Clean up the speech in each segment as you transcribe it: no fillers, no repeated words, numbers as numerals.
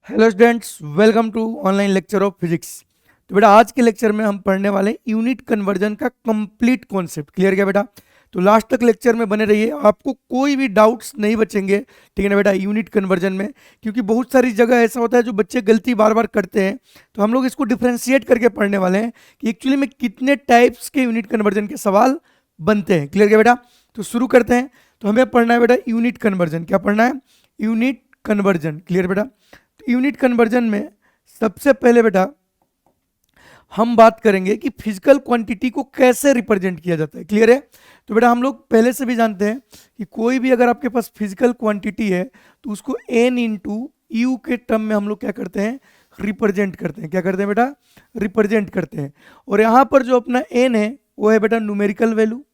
Hello students, welcome to online lecture of physics. तो बेटा आज के लेक्चर में हम पढ़ने वाले हैं यूनिट कन्वर्जन का कंप्लीट कॉन्सेप्ट। क्लियर क्या बेटा? तो लास्ट तक लेक्चर में बने रहिए, आपको कोई भी डाउट्स नहीं बचेंगे। ठीक है ना बेटा? यूनिट कन्वर्जन में क्योंकि बहुत सारी जगह ऐसा होता है जो बच्चे गलती बार बार करते हैं, तो हम लोग इसको डिफ्रेंशिएट करके पढ़ने वाले हैं कि एक्चुअली में कितने टाइप्स के यूनिट कन्वर्जन के सवाल बनते हैं। क्लियर क्या बेटा? तो शुरू करते हैं। तो हमें पढ़ना है बेटा यूनिट कन्वर्जन। क्या पढ़ना है? Unit conversion. क्लियर बेटा? यूनिट कन्वर्जन में सबसे पहले बेटा हम बात करेंगे कि फिजिकल क्वांटिटी को कैसे रिप्रेजेंट किया जाता है। क्लियर है? तो बेटा हम लोग पहले से भी जानते हैं कि कोई भी अगर आपके पास फिजिकल क्वांटिटी है तो उसको एन इंटू यू के टर्म में हम लोग क्या करते हैं? रिप्रेजेंट करते हैं। क्या करते हैं बेटा? रिप्रेजेंट करते हैं। और यहाँ पर जो अपना एन है वो है बेटा न्यूमेरिकल वैल्यू।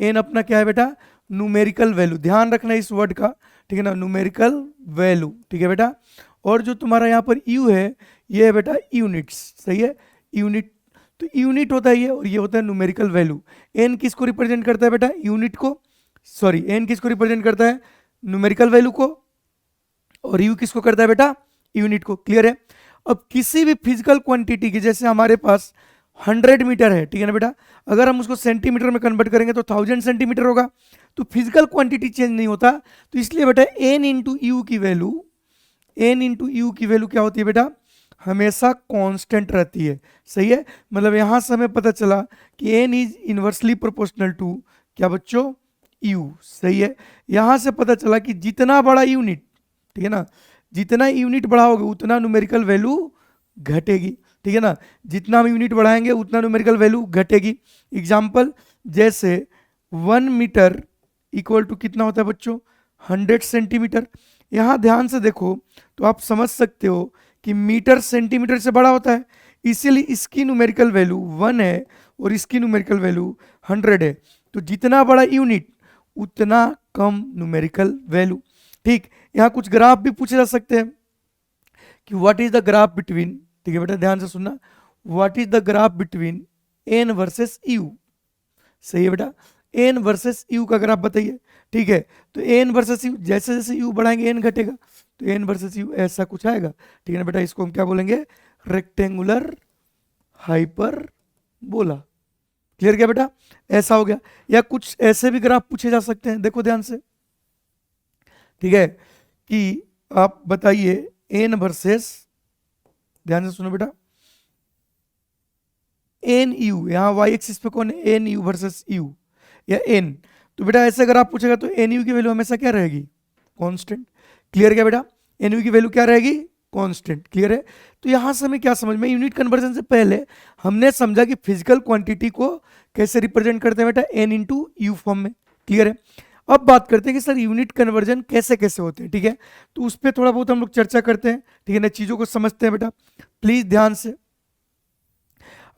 एन अपना क्या है बेटा? Numerical value. ध्यान रखना इस वर्ड का, ठीक है ना? Numerical value. ठीक है बेटा? और जो तुम्हारा यहाँ पर यू है ये है बेटा यूनिट्स। सही है? यूनिट। तो यूनिट होता है ये, और ये होता है न्यूमेरिकल वैल्यू। एन किसको रिप्रेजेंट करता है बेटा? यूनिट को। सॉरी, एन किसको रिप्रेजेंट करता है? न्यूमेरिकल वैल्यू को। और यू किसको करता है बेटा? यूनिट को। क्लियर है? अब किसी भी फिजिकल क्वांटिटी की, जैसे हमारे पास 100 मीटर है, ठीक है ना बेटा? अगर हम उसको सेंटीमीटर में कन्वर्ट करेंगे तो 1000 सेंटीमीटर होगा। तो फिजिकल क्वांटिटी चेंज नहीं होता, तो इसलिए बेटा एन इंटू यू की वैल्यू, एन इंटू यू की वैल्यू क्या होती है बेटा? हमेशा कांस्टेंट रहती है। सही है? मतलब यहां से हमें पता चला कि n is inversely proportional to क्या बच्चों? यू। सही है? यहां से पता चला कि जितना बड़ा यूनिट, ठीक है ना, जितना यूनिट बढ़ाओगे उतना न्यूमेरिकल वैल्यू घटेगी। ठीक है ना? जितना हम यूनिट बढ़ाएंगे उतना न्यूमेरिकल वैल्यू घटेगी। एग्जाम्पल, जैसे 1 मीटर इक्वल टू कितना होता है बच्चों? 100 सेंटीमीटर। यहाँ ध्यान से देखो तो आप समझ सकते हो कि मीटर सेंटीमीटर से बड़ा होता है, इसीलिए इसकी न्यूमेरिकल वैल्यू 1 है और इसकी न्यूमेरिकल वैल्यू 100 है। तो जितना बड़ा यूनिट उतना कम न्यूमेरिकल वैल्यू। ठीक, यहाँ कुछ ग्राफ भी पूछे जा सकते हैं कि what is the graph between, ठीक है बेटा ध्यान से सुनना, what is the graph between n versus u. सही है बेटा? एन वर्सेस यू का ग्राफ बताइए। ठीक है? तो एन वर्सेस यू, जैसे जैसे यू बढ़ाएंगे एन घटेगा, तो एन वर्सेस यू ऐसा कुछ आएगा। ठीक है ना बेटा? इसको हम क्या बोलेंगे? Rectangular hyperbola. क्लियर क्या बेटा? ऐसा हो गया। या कुछ ऐसे भी ग्राफ पूछे जा सकते हैं, देखो ध्यान से। ठीक है? कि आप बताइए एन वर्सेस, ध्यान से सुनो बेटा, एन यू, यहाँ वाई एक्सिस पे कौन है? एन यू वर्सेस यू या एन। तो बेटा ऐसे अगर आप पूछेगा तो एन यू की वैल्यू हमेशा क्या रहेगी? कांस्टेंट। क्लियर क्या बेटा? एन यू की वैल्यू क्या रहेगी? कांस्टेंट। क्लियर है? तो यहां से हमें क्या समझ में, यूनिट कन्वर्जन से पहले हमने समझा कि फिजिकल क्वांटिटी को कैसे रिप्रेजेंट करते हैं बेटा? एन इंटू यू फॉर्म में। क्लियर है? अब बात करते हैं कि सर यूनिट कन्वर्जन कैसे कैसे होते हैं। ठीक है? तो उस पर थोड़ा बहुत हम लोग चर्चा करते हैं। ठीक है ना? चीजों को समझते हैं बेटा, प्लीज ध्यान से।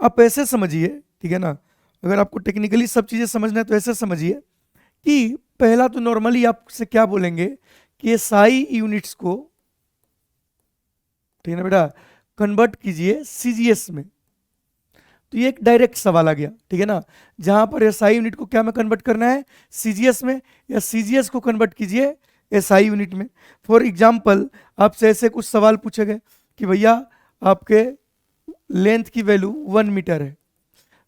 आप ऐसे समझिए, ठीक है ना, अगर आपको टेक्निकली सब चीजें समझना है तो ऐसे समझिए कि पहला तो नॉर्मली आपसे क्या बोलेंगे कि ये साई यूनिट्स को, ठीक है ना बेटा, कन्वर्ट कीजिए सीजीएस में। तो ये एक डायरेक्ट सवाल आ गया। ठीक है ना? जहां पर एसआई यूनिट को क्या में कन्वर्ट करना है? सीजीएस में। या सीजीएस को कन्वर्ट कीजिए एसआई यूनिट में। फॉर एग्जाम्पल, आपसे ऐसे कुछ सवाल पूछे गए कि भैया आपके लेंथ की वैल्यू 1 मीटर है,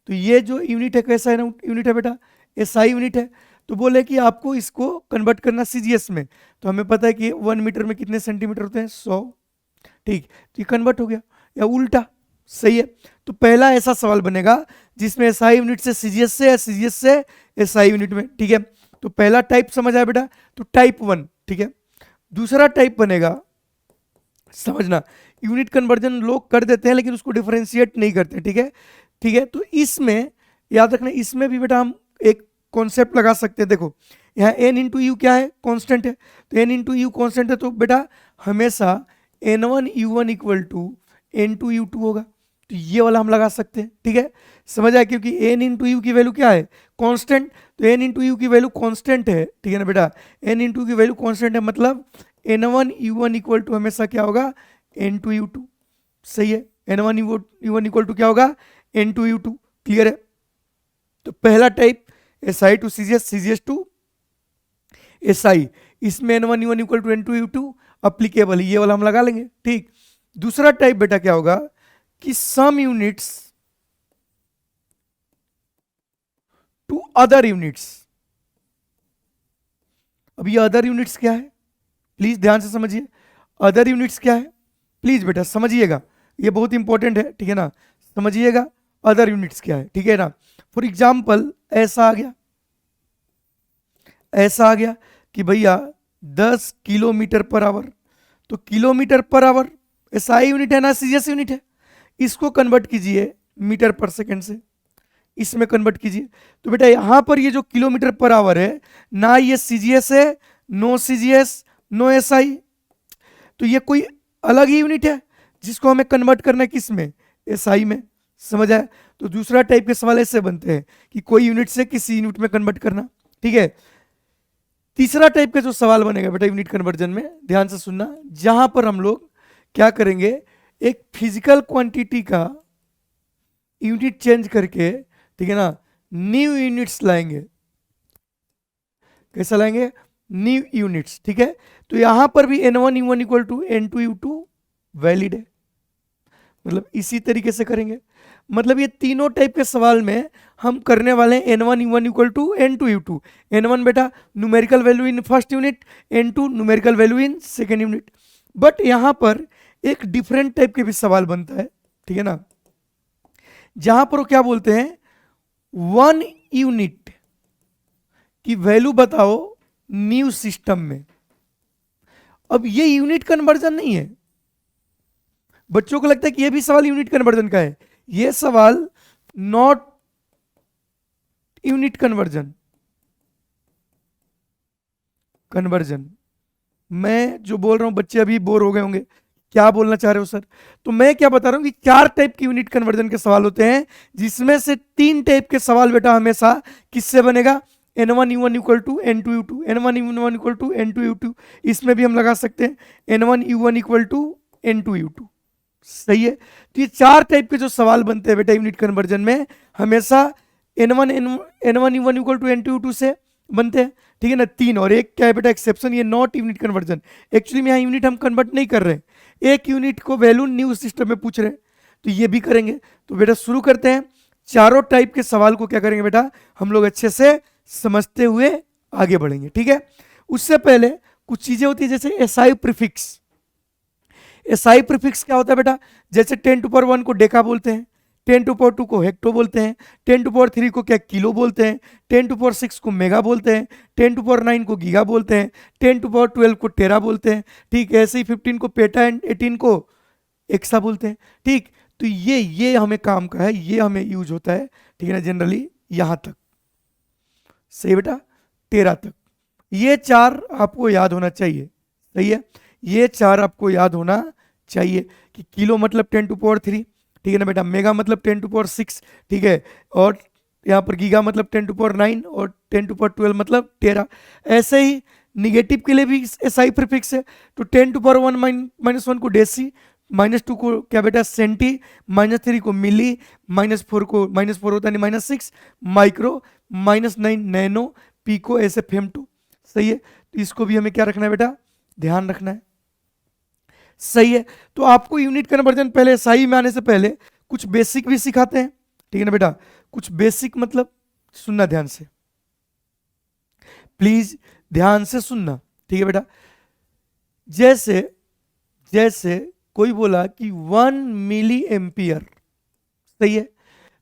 तो ये जो यूनिट है कैसा है ना यूनिट है बेटा? एसआई यूनिट है। तो बोले कि आपको इसको कन्वर्ट करना सीजीएस में। तो हमें पता है कि 1 मीटर में कितने सेंटीमीटर होते हैं? 100। ठीक, तो ये कन्वर्ट हो गया। या उल्टा, सही है? तो पहला ऐसा सवाल बनेगा जिसमें एसआई यूनिट से सीजीएस से या सीजीएस से एसआई यूनिट में। ठीक है? तो पहला टाइप समझ आया बेटा? तो टाइप 1। ठीक है? दूसरा टाइप बनेगा, समझना, यूनिट कन्वर्जन लोग कर देते हैं लेकिन उसको डिफरेंशिएट नहीं करते। ठीक है? ठीक है? तो इसमें याद रखना, इसमें भी बेटा हम एक कॉन्सेप्ट लगा सकते हैं। देखो यहाँ एन इंटू यू क्या है? कांस्टेंट है। तो एन इंटू यू कॉन्स्टेंट है, तो बेटा हमेशा n one u one equal to n two u two होगा। तो ये वाला हम लगा सकते हैं। ठीक है? समझ आया? क्योंकि एन इंटू यू की वैल्यू क्या है? कांस्टेंट। तो एन इंटू यू की वैल्यू कांस्टेंट है। ठीक है ना बेटा? एन इंटू की वैल्यू कांस्टेंट है, मतलब n one u one equal to हमेशा क्या होगा? N two u two. सही है? N one u one equal to क्या होगा? N two u two. Clear है? तो पहला type S I to CGS, CGS to S I, इसमें n one u one equal to n two u two. Applicable, ये वाला हम लगा लेंगे, ठीक। दूसरा टाइप बेटा क्या होगा कि सम यूनिट्स टू अदर यूनिट्स। अब ये अदर यूनिट्स क्या है, प्लीज ध्यान से समझिए। अदर यूनिट्स क्या है, प्लीज बेटा समझिएगा, ये बहुत इंपॉर्टेंट है, ठीक है ना, समझिएगा अदर यूनिट्स क्या है, ठीक है ना। फॉर एग्जाम्पल ऐसा आ गया, ऐसा आ गया कि भैया 10 किलोमीटर पर आवर, तो kilometre per hour SI unit है ना, सीजीएस यूनिट है, इसको कन्वर्ट कीजिए मीटर पर सेकंड से, इसमें कन्वर्ट कीजिए। तो बेटा यहां पर ये जो किलोमीटर पर आवर है, ना ये सीजीएस है, नो सीजीएस, नो एसआई, तो ये कोई अलग ही यूनिट है जिसको हमें कन्वर्ट करना है किस में, एसआई में, समझ आया। तो दूसरा टाइप के सवाल ऐसे बनते हैं कि कोई यूनिट से किसी यूनिट में कन्वर्ट करना, ठीक है। तीसरा टाइप का जो सवाल बनेगा बेटा यूनिट कन्वर्जन में, ध्यान से सुनना, जहां पर हम लोग क्या करेंगे, एक फिजिकल क्वांटिटी का यूनिट चेंज करके, ठीक है ना, न्यू यूनिट्स लाएंगे। कैसा लाएंगे, न्यू यूनिट्स, ठीक है। तो यहां पर भी n1 u1 equal to n2 u2 valid है, मतलब इसी तरीके से करेंगे। मतलब ये तीनों टाइप के सवाल में हम करने वाले हैं n1 u1 equal to n2 u2। n1 बेटा numerical value in first unit, n2 numerical value in second unit. But यहां पर एक डिफरेंट टाइप के भी सवाल बनता है, ठीक है ना, जहां पर वो क्या बोलते हैं, 1 यूनिट की वैल्यू बताओ न्यू सिस्टम में। अब ये यूनिट कन्वर्जन नहीं है, बच्चों को लगता है कि ये भी सवाल यूनिट कन्वर्जन का है, ये सवाल नॉट यूनिट कन्वर्जन। कन्वर्जन मैं जो बोल रहा हूं, बच्चे अभी बोर हो गए होंगे, क्या बोलना चाह रहे हो सर, तो मैं क्या बता रहा हूं कि 4 टाइप के यूनिट कन्वर्जन के सवाल होते हैं, जिसमें से 3 टाइप के सवाल बेटा हमेशा किससे बनेगा, n1 u1 equal to n2 u2, n1 u1 equal to n2 u2, इसमें भी हम लगा सकते हैं n1 u1 equal to n2 u2, सही है। तो ये 4 टाइप के जो सवाल बनते हैं बेटा यूनिट कन्वर्जन में, हमेशा n1 u1 equal to n2 u2 से बनते हैं, ठीक है ना। 3 और एक क्या है बेटा एक्सेप्शन, ये नॉट यूनिट कन्वर्जन, एक्चुअली में यहाँ यूनिट हम कन्वर्ट नहीं कर रहे हैं, एक यूनिट को वैल्यू न्यू सिस्टम में पूछ रहे हैं, तो ये भी करेंगे। तो बेटा शुरू करते हैं, चारों टाइप के सवाल को क्या करेंगे बेटा, हम लोग अच्छे से समझते हुए आगे बढ़ेंगे, ठीक है। उससे पहले कुछ चीजें होती है, जैसे एसआई प्रीफिक्स। एसआई प्रीफिक्स क्या होता है बेटा, जैसे 10 टू पावर 1 को डेका बोलते हैं, 10 टू पावर 2 को हेक्टो बोलते हैं, 10 टू पावर 3 को क्या किलो बोलते हैं, 10 टू पावर 6 को मेगा बोलते हैं, 10 टू पावर 9 को गीगा बोलते हैं, 10 टू पावर 12 को टेरा बोलते हैं, ठीक। ऐसे ही 15 को पेटा एंड 18 को एक्सा बोलते हैं, ठीक। तो ये हमें काम का है, ये हमें यूज होता है, ठीक है ना, जनरली यहां तक, सही बेटा, 13 तक। ये 4 आपको याद होना चाहिए, सही है, ये 4 आपको याद होना चाहिए कि किलो मतलब 10 टू पावर 3, ठीक है ना बेटा, मेगा मतलब 10 टू पावर 6, ठीक है, और यहाँ पर गीगा मतलब 10 टू पावर 9 और 10 टू पावर 12 मतलब 13। ऐसे ही निगेटिव के लिए भी एसआई प्रीफिक्स है, तो 10 टू पावर 1 माइनस 1 को डेसी, -2 को क्या बेटा सेंटी, -3 को मिली, -4 को -4 होता है -6 माइक्रो, -9 नैनो, पीको, ऐसे फेमटो, सही है। तो इसको भी हमें क्या रखना है बेटा, ध्यान रखना है, सही है। तो आपको यूनिट कन्वर्जन पहले सही में आने से पहले कुछ बेसिक भी सिखाते हैं, ठीक है ना बेटा, कुछ बेसिक मतलब सुनना ध्यान से, प्लीज ध्यान से सुनना, ठीक है बेटा। जैसे जैसे कोई बोला कि 1 मिली एम्पियर, सही है,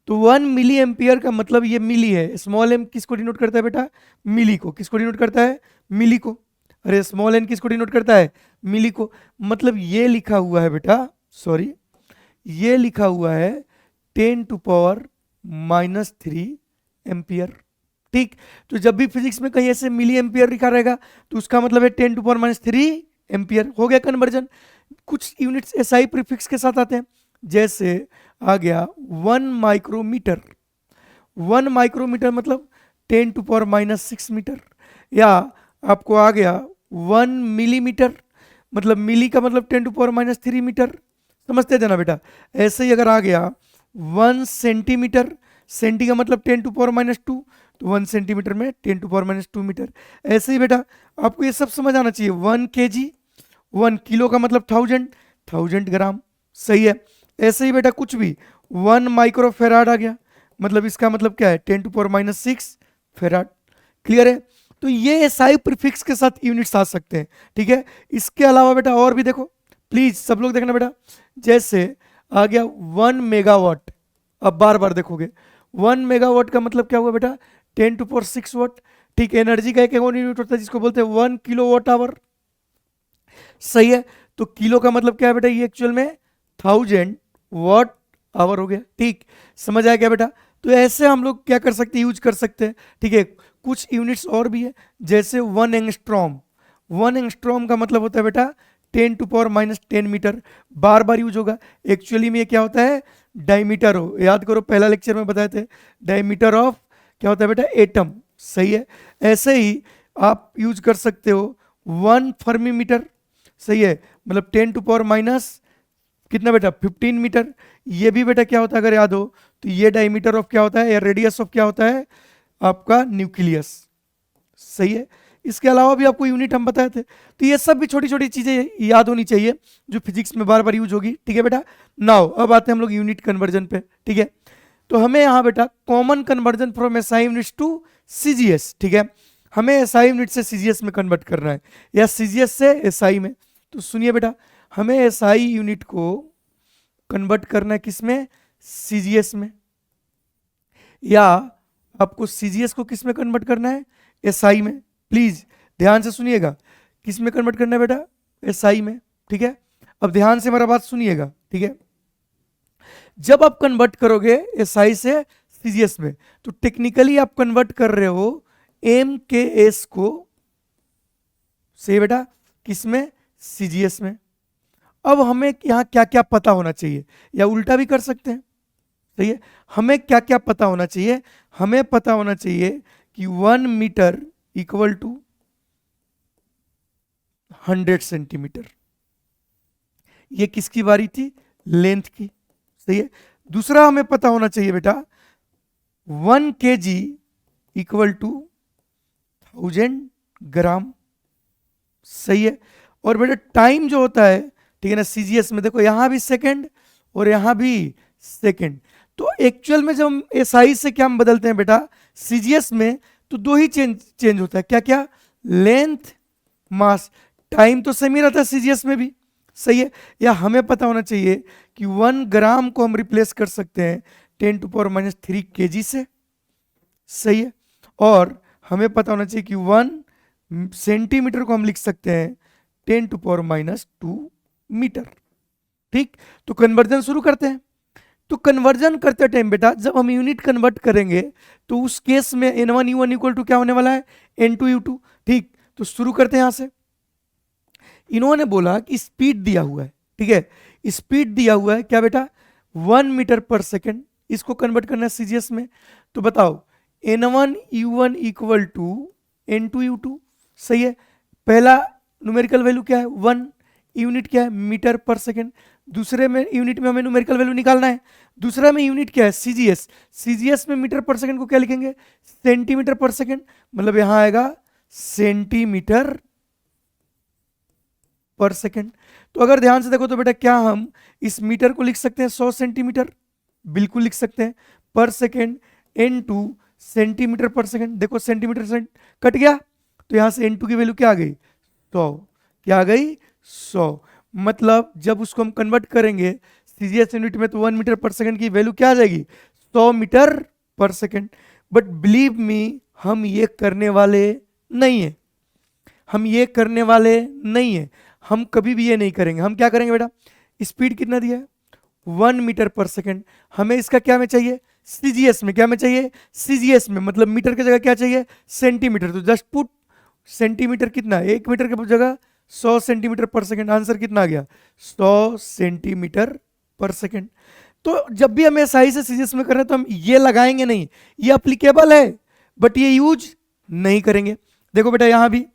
तो 1 मिली एम्पियर का मतलब ये मिली है, स्मॉल एम किसको डिनोट करता है बेटा, मिली को, किसको डिनोट करता है, मिली को, अरे स्मॉल एन किसको डिनोट करता है, मिली को। मतलब ये लिखा हुआ है बेटा, सॉरी, ये लिखा हुआ है 10 टू पावर -3 एम्पियर, ठीक। तो जब भी फिजिक्स में कहीं ऐसे मिली एम्पियर लिखा रहेगा तो उसका मतलब है 10 टू पावर -3 एम्पियर, हो गया कन्वर्जन। कुछ यूनिट्स एसआई प्रीफिक्स के साथ आते हैं, जैसे आ गया 1 माइक्रोमीटर, 1 माइक्रोमीटर मतलब 10 टू पावर -6 मीटर, या आपको आ गया 1 मिलीमीटर, मतलब मिली का मतलब 10 टू पावर -3 मीटर, समझते जाना बेटा। ऐसे ही अगर आ गया 1 सेंटीमीटर, सेंटी का मतलब 10 टू पावर -2, तो 1 सेंटीमीटर में 10 टू पावर -2 मीटर। ऐसे ही बेटा आपको ये सब समझ आना चाहिए, 1 kg, 1 किलो का मतलब 1000 ग्राम, सही है। ऐसे ही बेटा कुछ भी 1 माइक्रो फेराड आ गया, मतलब इसका मतलब क्या है 10⁻⁶ फेराड, क्लियर है। तो ये एसआई प्रीफिक्स के साथ यूनिट्स आ सकते हैं, ठीक है। इसके अलावा बेटा और भी देखो, प्लीज सब लोग देखना बेटा, जैसे आ गया 1 मेगावाट, अब बार बार देखोगे 1 मेगावाट का मतलब क्या हुआ बेटा 10⁶ वाट, ठीक। एनर्जी का एक और यूनिट होता है जिसको बोलते हैं 1 किलो वाट आवर, सही है। तो किलो का मतलब क्या है बेटा, ये एक्चुअल में 1000 वाट आवर हो गया, ठीक। समझ आया क्या बेटा। तो ऐसे हम लोग क्या कर सकते हैं, यूज कर सकते हैं, ठीक है। कुछ यूनिट्स और भी है, जैसे 1 एंगस्ट्रॉम, 1 एंगस्ट्रॉम का मतलब होता है बेटा 10⁻⁻10 मीटर, बार बार यूज होगा। एक्चुअली में ये क्या होता है, डायमीटर हो, याद करो पहला लेक्चर में बताए थे, डायमीटर ऑफ क्या होता है बेटा एटम, सही है। ऐसे ही आप यूज कर सकते हो 1 फर्मी मीटर, सही है, मतलब 10⁻⁻ कितना बेटा 15 मीटर। ये भी बेटा क्या होता है अगर याद हो, तो ये डायमीटर ऑफ क्या होता है, या रेडियस ऑफ क्या होता है आपका न्यूक्लियस, सही है। इसके अलावा भी आपको यूनिट हम बताए थे, तो ये सब भी छोटी छोटी चीजें याद होनी चाहिए जो फिजिक्स में बार बार यूज होगी, ठीक है बेटा। नाउ अब आते हैं हम लोग यूनिट कन्वर्जन पे, ठीक है। तो हमें यहाँ बेटा common conversion from SI units to CGS, ठीक है। हमें एसआई यूनिट से सीजीएस में कन्वर्ट करना है, या सीजीएस से एसआई में। तो सुनिए बेटा, हमें एसआई यूनिट को कन्वर्ट करना है किसमें, सीजीएस में, या आपको सीजीएस को किस में कन्वर्ट करना है, एसआई में। प्लीज ध्यान से सुनिएगा, किस में कन्वर्ट करना है बेटा, एसआई में, ठीक है। अब ध्यान से मेरा बात सुनिएगा, ठीक है। जब आप कन्वर्ट करोगे एसआई से सीजीएस में, तो टेक्निकली आप कन्वर्ट कर रहे हो एम के एस को, सही बेटा, किसमें, सीजीएस में। अब हमें यहाँ क्या क्या पता होना चाहिए, या उल्टा भी कर सकते हैं, सही है। हमें क्या क्या पता होना चाहिए, हमें पता होना चाहिए कि 1 मीटर इक्वल टू 100 सेंटीमीटर, ये किसकी बारी थी, लेंथ की, सही है। दूसरा हमें पता होना चाहिए बेटा 1 kg इक्वल टू 1000 ग्राम, सही है। और बेटा टाइम जो होता है, ठीक है ना, सीजीएस में देखो यहां भी सेकंड और यहां भी सेकंड। तो एक्चुअल में जब हम एसआई से क्या हम बदलते हैं बेटा, सीजीएस में, तो दो ही चेंज होता है, क्या क्या, लेंथ, मास। टाइम तो सेम ही रहता है सीजीएस में भी, सही है। या हमें पता होना चाहिए कि 1 ग्राम को हम रिप्लेस कर सकते हैं 10⁻³ kg से, सही है। और हमें पता होना चाहिए कि 1 सेंटीमीटर को हम लिख सकते हैं 10⁻² मीटर, ठीक। तो कन्वर्जन शुरू करते हैं। तो कन्वर्जन करते टाइम बेटा जब हम यूनिट कन्वर्ट करेंगे, तो उस केस में n1u1 इक्वल टू क्या होने वाला है, n2u2, ठीक। तो शुरू करते हैं यहां से। इन्होंने बोला कि स्पीड दिया हुआ है, ठीक है, स्पीड दिया हुआ है क्या बेटा 1 मीटर पर सेकेंड, इसको कन्वर्ट करना है सीजीएस में। तो बताओ n1u1 इक्वल टू n2u2, सही है। पहला न्यूमेरिकल वैल्यू क्या है 1, यूनिट क्या है मीटर पर सेकेंड। दूसरे में यूनिट में हमें न्यूमेरिकल वैल्यू निकालना है, दूसरा में यूनिट क्या है सीजीएस, सीजीएस में मीटर पर सेकेंड को क्या लिखेंगे, सेंटीमीटर पर सेकेंड, मतलब यहां आएगा सेंटीमीटर पर सेकेंड। तो अगर ध्यान से देखो तो बेटा क्या हम इस मीटर को लिख सकते हैं 100 सेंटीमीटर, बिल्कुल लिख सकते हैं, पर सेकेंड n2 सेंटीमीटर पर सेकेंड। देखो सेंटीमीटर से कट गया, तो यहां से n2 की वैल्यू क्या आ गई 100, क्या आ गई 100। मतलब जब उसको हम कन्वर्ट करेंगे सीजीएस यूनिट में, तो 1 मीटर पर सेकेंड की वैल्यू क्या आ जाएगी 100 metre per second. But believe me, हम ये करने वाले नहीं है, हम ये करने वाले नहीं है, हम कभी भी ये नहीं करेंगे। हम क्या करेंगे बेटा, स्पीड कितना दिया है 1 मीटर पर सेकेंड, हमें इसका क्या में चाहिए सीजीएस में, क्या में चाहिए सीजीएस में, मतलब मीटर की जगह क्या चाहिए सेंटीमीटर। तो जस्ट पुट सेंटीमीटर कितना, 1 मीटर की जगह 100 सेंटीमीटर पर सेकेंड, आंसर कितना आ गया 100 सेंटीमीटर पर सेकेंड। तो जब भी हम एसआई से सीजीएस में कर रहे हैं तो हम ये लगाएंगे नहीं, ये अप्लीकेबल है बट ये यूज नहीं करेंगे। देखो बेटा यहां भी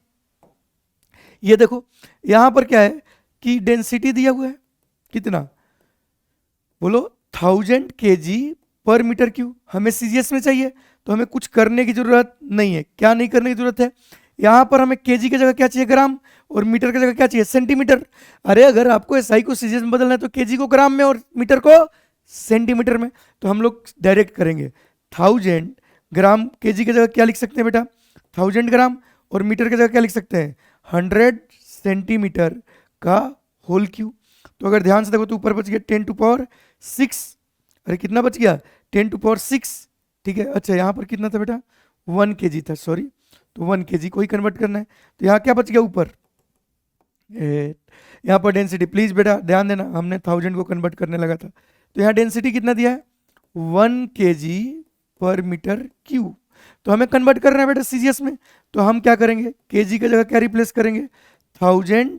ये देखो, यहां पर क्या है कि डेंसिटी दिया हुआ है कितना, बोलो 1000 kg पर मीटर क्यूब। हमें सीजीएस में चाहिए, तो हमें कुछ करने की जरूरत नहीं है। क्या नहीं करने की जरूरत है, यहाँ पर हमें केजी की जगह क्या चाहिए, ग्राम, और मीटर की जगह क्या चाहिए, सेंटीमीटर। अरे अगर आपको एसआई को सीजीएस में बदलना है तो केजी को ग्राम में और मीटर को सेंटीमीटर में, तो हम लोग डायरेक्ट करेंगे 1000 ग्राम, केजी की जगह क्या लिख सकते हैं बेटा 1000 ग्राम, और मीटर की जगह क्या लिख सकते हैं 100 सेंटीमीटर का होल क्यूब। तो अगर ध्यान से देखो तो ऊपर बच गया 10⁶, अरे कितना बच गया 10⁶, ठीक है। अच्छा यहाँ पर कितना था बेटा 1 kg था, सॉरी, तो 1 kg को ही कन्वर्ट करना है, तो यहाँ क्या बच गया ऊपर, यहाँ पर डेंसिटी, प्लीज बेटा ध्यान देना, हमने 1000 को कन्वर्ट करने लगा था, तो यहाँ डेंसिटी कितना दिया है 1 kg पर मीटर क्यूब। तो हमें कन्वर्ट करना है बेटा सीजीएस में, तो हम क्या करेंगे, केजी की जगह क्या रिप्लेस करेंगे 1000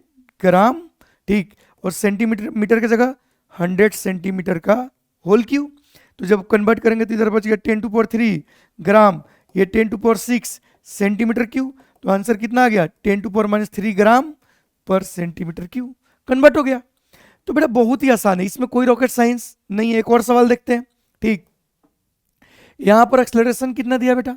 ग्राम, ठीक, और सेंटीमीटर, मीटर की जगह 100 सेंटीमीटर का होल क्यूब। तो जब कन्वर्ट करेंगे तो इधर बच गया 10⁻³ ग्राम, ये 10⁻6 सेंटीमीटर क्यूब, तो आंसर कितना आ गया 10⁻³ ग्राम पर सेंटीमीटर क्यूब, कन्वर्ट हो गया। तो बेटा बहुत ही आसान है, इसमें कोई रॉकेट साइंस नहीं है। एक और सवाल देखते हैं, ठीक, यहां पर एक्सेलरेशन कितना दिया बेटा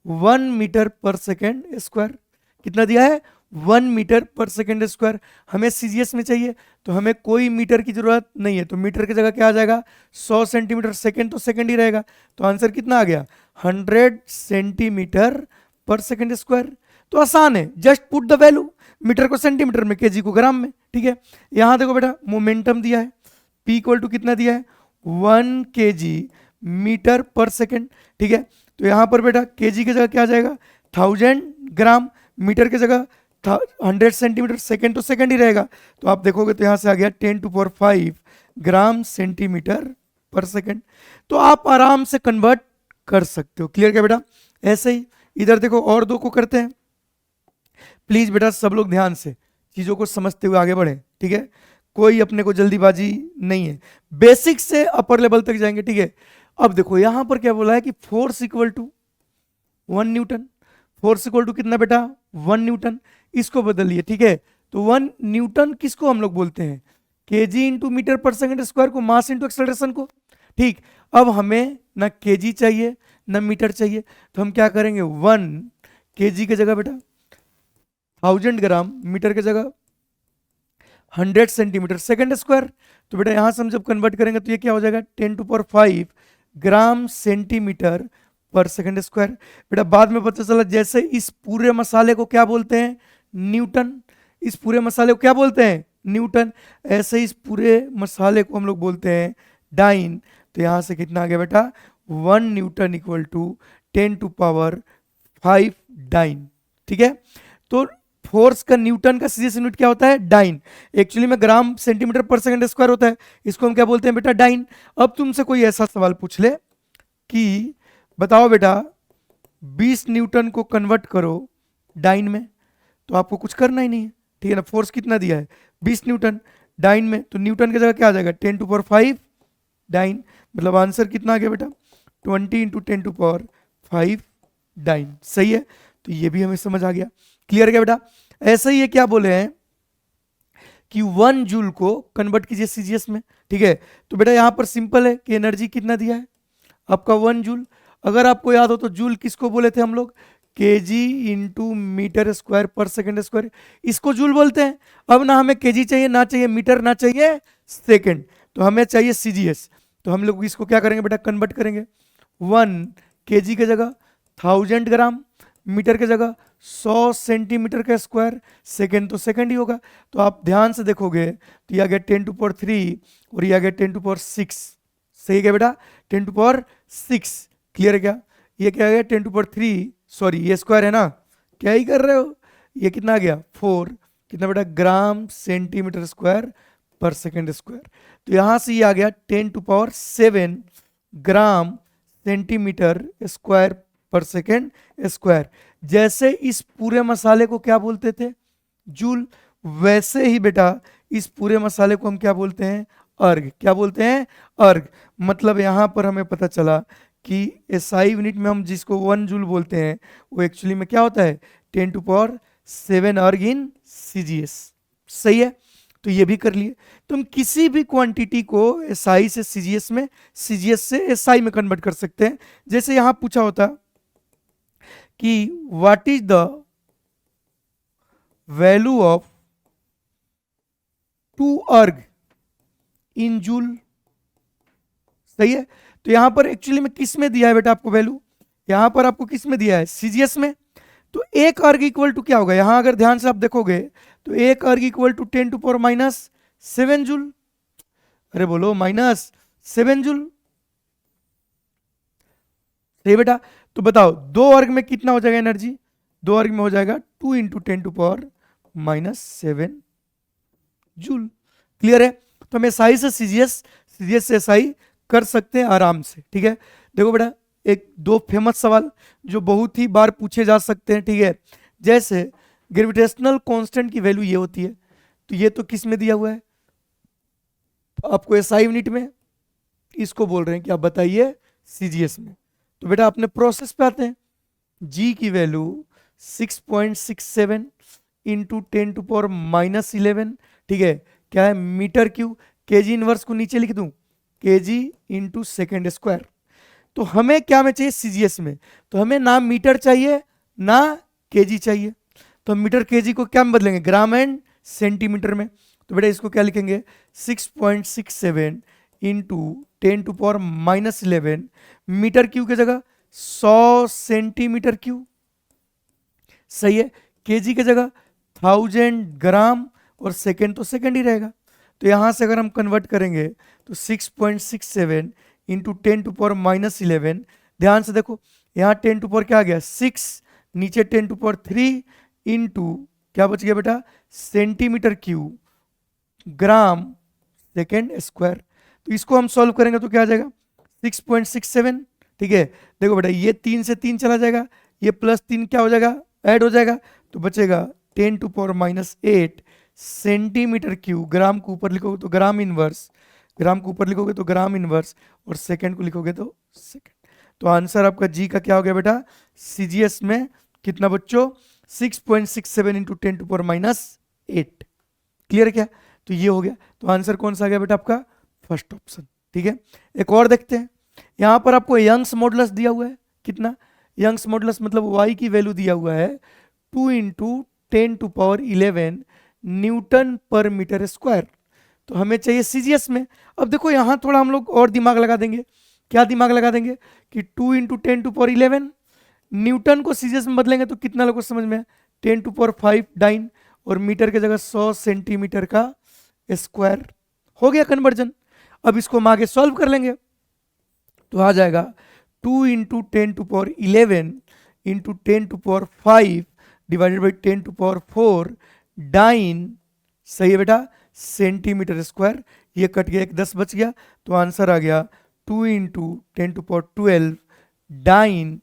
1 मीटर पर सेकेंड स्क्वायर, कितना दिया है 1 मीटर पर सेकेंड स्क्वायर। हमें सीजीएस में चाहिए तो हमें कोई मीटर की जरूरत नहीं है, तो मीटर की जगह क्या आ जाएगा 100 सेंटीमीटर, सेकेंड तो सेकेंड ही रहेगा, तो आंसर कितना आ गया 100 सेंटीमीटर पर सेकेंड स्क्वायर। तो आसान है, just put the value, metre को सेंटीमीटर में, केजी को ग्राम में, ठीक है। यहां देखो बेटा मोमेंटम दिया है, P इक्वल टू कितना दिया है 1 kg मीटर पर सेकेंड, ठीक है। तो यहां पर बेटा केजी की जगह क्या आ जाएगा 1000 ग्राम, मीटर की जगह 100 सेंटीमीटर, सेकेंड तो सेकेंड ही रहेगा, तो आप देखोगे तो यहां से आ गया 10⁵ ग्राम सेंटीमीटर पर सेकेंड। तो आप आराम से कन्वर्ट कर सकते हो, क्लियर क्या बेटा। ऐसे ही इधर देखो और दो को करते हैं, प्लीज बेटा सब लोग ध्यान से चीजों को समझते हुए आगे बढ़े, ठीक है, कोई अपने को जल्दीबाजी नहीं है, बेसिक से अपर लेवल तक जाएंगे, ठीक है। अब देखो यहां पर क्या बोला है कि force equal to 1 newton, force equal to कितना बेटा 1 न्यूटन, इसको बदलिए, ठीक है। तो 1 न्यूटन किसको हम लोग बोलते हैं, KG into metre per second square को, मास इंटू एक्सेलरेशन को, ठीक। अब हमें ना केजी चाहिए ना मीटर चाहिए, तो हम क्या करेंगे 1 केजी की जगह बेटा 1000 ग्राम, मीटर की जगह 100 सेंटीमीटर सेकेंड स्क्वायर, तो बेटा यहां से हम जब कन्वर्ट करेंगे तो ये क्या हो जाएगा 10⁵ ग्राम सेंटीमीटर पर सेकेंड स्क्वायर। बेटा बाद में पता चला जैसे इस पूरे मसाले को क्या बोलते हैं न्यूटन, इस पूरे मसाले को क्या बोलते हैं न्यूटन, ऐसे इस पूरे मसाले को हम लोग बोलते हैं डाइन। तो यहां से कितना आ गया बेटा 1 न्यूटन इक्वल टू 10⁵ डाइन, ठीक है। तो फोर्स का न्यूटन का सीजीएस यूनिट क्या होता है डाइन, एक्चुअली में ग्राम सेंटीमीटर पर सेकंड स्क्वायर होता है, इसको हम क्या बोलते हैं बेटा डाइन। अब तुमसे कोई ऐसा सवाल पूछ ले कि बताओ बेटा 20 न्यूटन को कन्वर्ट करो डाइन में, तो आपको कुछ करना ही नहीं है, ठीक है ना। फोर्स कितना दिया है 20 न्यूटन डाइन में, तो न्यूटन की जगह क्या आ जाएगा 10⁵ डाइन, मतलब आंसर कितना आ गया बेटा 20 × 10⁵ डाइन, सही है। तो ये भी हमें समझ आ गया, क्लियर क्या बेटा। ऐसा ही है क्या बोले हैं कि 1 जूल को कन्वर्ट कीजिए सीजीएस में, ठीक है। तो बेटा यहां पर सिंपल है कि एनर्जी कितना दिया है आपका 1 जूल, अगर आपको याद हो तो जूल किसको बोले थे हम लोग केजी इंटू मीटर स्क्वायर पर सेकेंड स्क्वायर, इसको जूल बोलते हैं। अब ना हमें केजी चाहिए ना चाहिए मीटर ना चाहिए सेकेंड, तो हमें चाहिए सीजीएस, तो हम लोग इसको क्या करेंगे बेटा कन्वर्ट करेंगे 1 केजी की जगह 1000 ग्राम, मीटर की जगह 100 सेंटीमीटर का स्क्वायर, सेकेंड तो सेकेंड ही होगा। तो आप ध्यान से देखोगे तो ये आ गया 10⁻³ और ये आ गया 10⁻6, सही है बेटा 10⁻6, क्लियर है क्या। ये क्या आ गया 10⁻3, सॉरी ये स्क्वायर है ना, क्या ही कर रहे हो, ये कितना आ गया 4, कितना बेटा ग्राम सेंटीमीटर स्क्वायर पर सेकेंड स्क्वायर। तो यहां से ये आ गया 10⁻7 ग्राम सेंटीमीटर स्क्वायर पर सेकेंड स्क्वायर। जैसे इस पूरे मसाले को क्या बोलते थे जूल, वैसे ही बेटा इस पूरे मसाले को हम क्या बोलते हैं अर्ग, क्या बोलते हैं अर्ग। मतलब यहां पर हमें पता चला कि एसआई यूनिट में हम जिसको 1 जूल बोलते हैं वो एक्चुअली में क्या होता है 10⁻7 अर्ग इन सीजीएस, सही है। तो ये भी कर लिए, तुम किसी भी क्वांटिटी को एसआई से सीजीएस में, सीजीएस से एसआई में कन्वर्ट कर सकते हैं। जैसे यहां पूछा होता कि what is the value of 2 अर्ग इन जूल। सही है। तो यहां पर एक्चुअली में किस में दिया है बेटा आपको वैल्यू, यहां पर आपको किस में दिया है, सीजीएस में। तो एक अर्ग इक्वल टू क्या होगा, यहां अगर ध्यान से आप देखोगे तो एक erg equal to 10 to power -7 joule. अरे बोलो -7 जूल। सही बेटा। तो बताओ 2 अर्ग में कितना हो जाएगा एनर्जी, 2 अर्ग में हो जाएगा 2 into 10 to power -7 joule. Clear है। तो हम एसआई से सीजीएस, सीजीएस से एसआई कर सकते हैं आराम से। ठीक है। देखो बेटा एक दो फेमस सवाल जो बहुत ही बार पूछे जा सकते हैं। ठीक है। जैसे ग्रेविटेशनल कांस्टेंट की वैल्यू ये होती है, तो ये तो किस में दिया हुआ है आपको, एसआई यूनिट में। इसको बोल रहे हैं कि आप बताइए सीजीएस में। तो बेटा अपने प्रोसेस पे आते हैं। जी की वैल्यू 6.67 इंटू 10 टू पावर -11। ठीक है। क्या है, मीटर क्यूब। केजी इनवर्स को नीचे लिख दूं, केजी इंटू सेकेंड स्क्वायर। तो हमें क्या में चाहिए सीजीएस में, तो हमें ना मीटर चाहिए ना केजी चाहिए। तो हम मीटर केजी को क्या में बदलेंगे, ग्राम एंड सेंटीमीटर में। तो बेटा इसको क्या लिखेंगे, 6.67 into 10 to power -11 metre cube की जगह 100 सेंटीमीटर क्यूब। सही है। केजी की जगह 1000 ग्राम और सेकेंड तो सेकेंड ही रहेगा। तो यहां से अगर हम कन्वर्ट करेंगे तो 6.67 इंटू 10 टू पावर -11, ध्यान से देखो यहाँ 10 टू पावर क्या आ गया 6, नीचे 10 टू पावर 3 इंटू क्या बच गया बेटा centimetre cube gram second square. तो इसको हम सॉल्व करेंगे तो क्या आ जाएगा 6.67। ठीक है। देखो बेटा ये 3 से 3 चला जाएगा, ये +3 क्या हो जाएगा, ऐड हो जाएगा, तो बचेगा 10 टू पावर -8 सेंटीमीटर क्यूब। ग्राम को ऊपर लिखोगे तो ग्राम इनवर्स, ग्राम को ऊपर लिखोगे तो ग्राम इनवर्स, और सेकंड को लिखोगे तो सेकंड। तो आंसर आपका जी का क्या हो गया बेटा, सीजीएस में कितना बच्चों 6.67 इंटू 10 टू पावर -8। क्लियर क्या, तो ये हो गया। तो आंसर कौन सा आ गया बेटा आपका, फर्स्ट ऑप्शन। ठीक है। एक और देखते हैं, यहां पर आपको यंग्स मॉडुलस दिया हुआ है, कितना यंग्स मॉडुलस मतलब वाई की वैल्यू दिया हुआ है 2 इंटू 10 टू पावर 11 न्यूटन पर मीटर स्क्वायर। तो हमें चाहिए सीजीएस में। अब देखो यहां थोड़ा हम लोग और दिमाग लगा देंगे। क्या दिमाग लगा देंगे कि 2 इंटू 10 टू पावर 11 न्यूटन को सीजीएस में बदलेंगे तो कितना लोगों को समझ में है, 10 टू पावर 5 डाइन, और मीटर की जगह 100 सेंटीमीटर का स्क्वायर। हो गया कन्वर्जन। अब इसको हम आगे सॉल्व कर लेंगे तो आ जाएगा 2 into 10 to power 11 into 10 to power 5 divided by 10 to power 4 dyne. सही है बेटा, सेंटीमीटर स्क्वायर। ये कट गया, एक 10 बच गया, तो आंसर आ गया 2 इंटू 10 टू पावर 12 डाइन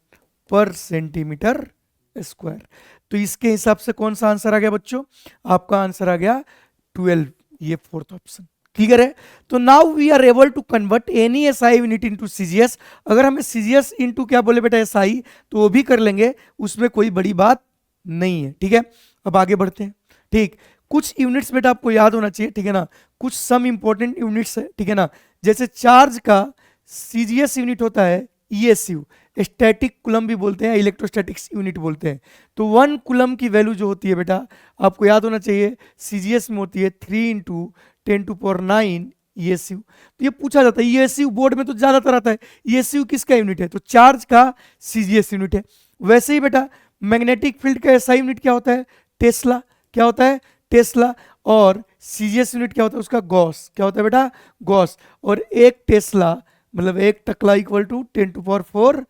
पर सेंटीमीटर स्क्वायर। तो इसके हिसाब से कौन सा आंसर आ गया बच्चों, आपका आंसर आ गया 12, ये फोर्थ ऑप्शन। क्लियर है। तो now we are able to convert any SI unit into CGS. अगर हमें सीजीएस इनटू क्या बोले बेटा एसआई, तो वो भी कर लेंगे, उसमें कोई बड़ी बात नहीं है। ठीक है। अब आगे बढ़ते हैं। ठीक, कुछ यूनिट्स बेटा आपको याद होना चाहिए। ठीक है ना, कुछ सम इंपॉर्टेंट यूनिट्स है। ठीक है ना, जैसे चार्ज का सीजीएस यूनिट होता है ईएसयू, स्टैटिक कूलम भी बोलते हैं, इलेक्ट्रोस्टैटिक्स यूनिट बोलते हैं। तो 1 कूलम की वैल्यू जो होती है बेटा आपको याद होना चाहिए सीजीएस में होती है 3 इंटू 10 टू पावर 9 ईएसयू। तो ये पूछा जाता है, ईएसयू बोर्ड में तो ज्यादातर आता है, ईएसयू किसका यूनिट है, तो चार्ज का सीजीएस यूनिट है। वैसे ही बेटा मैग्नेटिक फील्ड का एसआई यूनिट क्या होता है, टेस्ला। क्या होता है, टेस्ला। और सीजीएस यूनिट क्या होता है उसका, गॉस। क्या होता है बेटा, गॉस। और एक टेस्ला मतलब एक टकला equal to 10 to power 4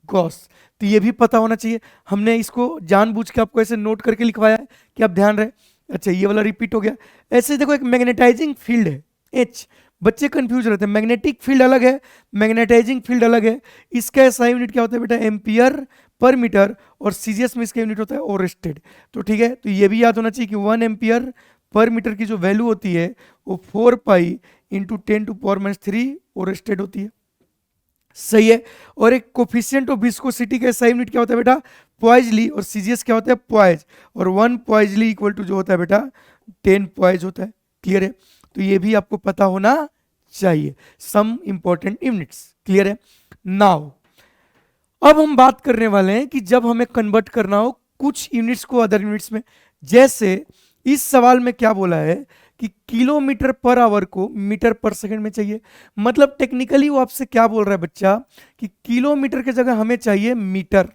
gauss. तो ये भी पता होना चाहिए। हमने इसको जानबूझ के आपको ऐसे नोट करके लिखवाया है कि आप ध्यान रहे। अच्छा ये वाला रिपीट हो गया। ऐसे देखो एक मैग्नेटाइजिंग फील्ड है एच, बच्चे कंफ्यूज रहते हैं, मैग्नेटिक फील्ड अलग है, मैग्नेटाइजिंग फील्ड अलग है। इसका एसआई यूनिट क्या होता है बेटा, एम्पियर पर मीटर, और सीजीएस में इसका यूनिट होता है ओरेस्टेड। तो ठीक है, तो ये भी याद होना चाहिए कि 1 एम्पियर पर मीटर की जो वैल्यू होती है वो 4 pi into 10 to power -3 oersted होती है। सही है। और एक कोफिशिएंट ऑफ विस्कोसिटी का एसआई यूनिट क्या होता है बेटा, पॉइजली, और सीजीएस क्या होता है, पॉइज, और 1 पॉइजली इक्वल टू जो होता है बेटा 10 पॉइज होता है। क्लियर है। तो ये भी आपको पता होना चाहिए, सम इंपॉर्टेंट यूनिट्स। क्लियर है। नाउ अब हम बात करने वाले हैं कि जब हमें कन्वर्ट करना हो कुछ यूनिट्स को अदर यूनिट्स में, जैसे इस सवाल में क्या बोला है कि किलोमीटर पर आवर को मीटर पर सेकंड में चाहिए, मतलब टेक्निकली वो आपसे क्या बोल रहा है बच्चा कि किलोमीटर की जगह हमें चाहिए मीटर।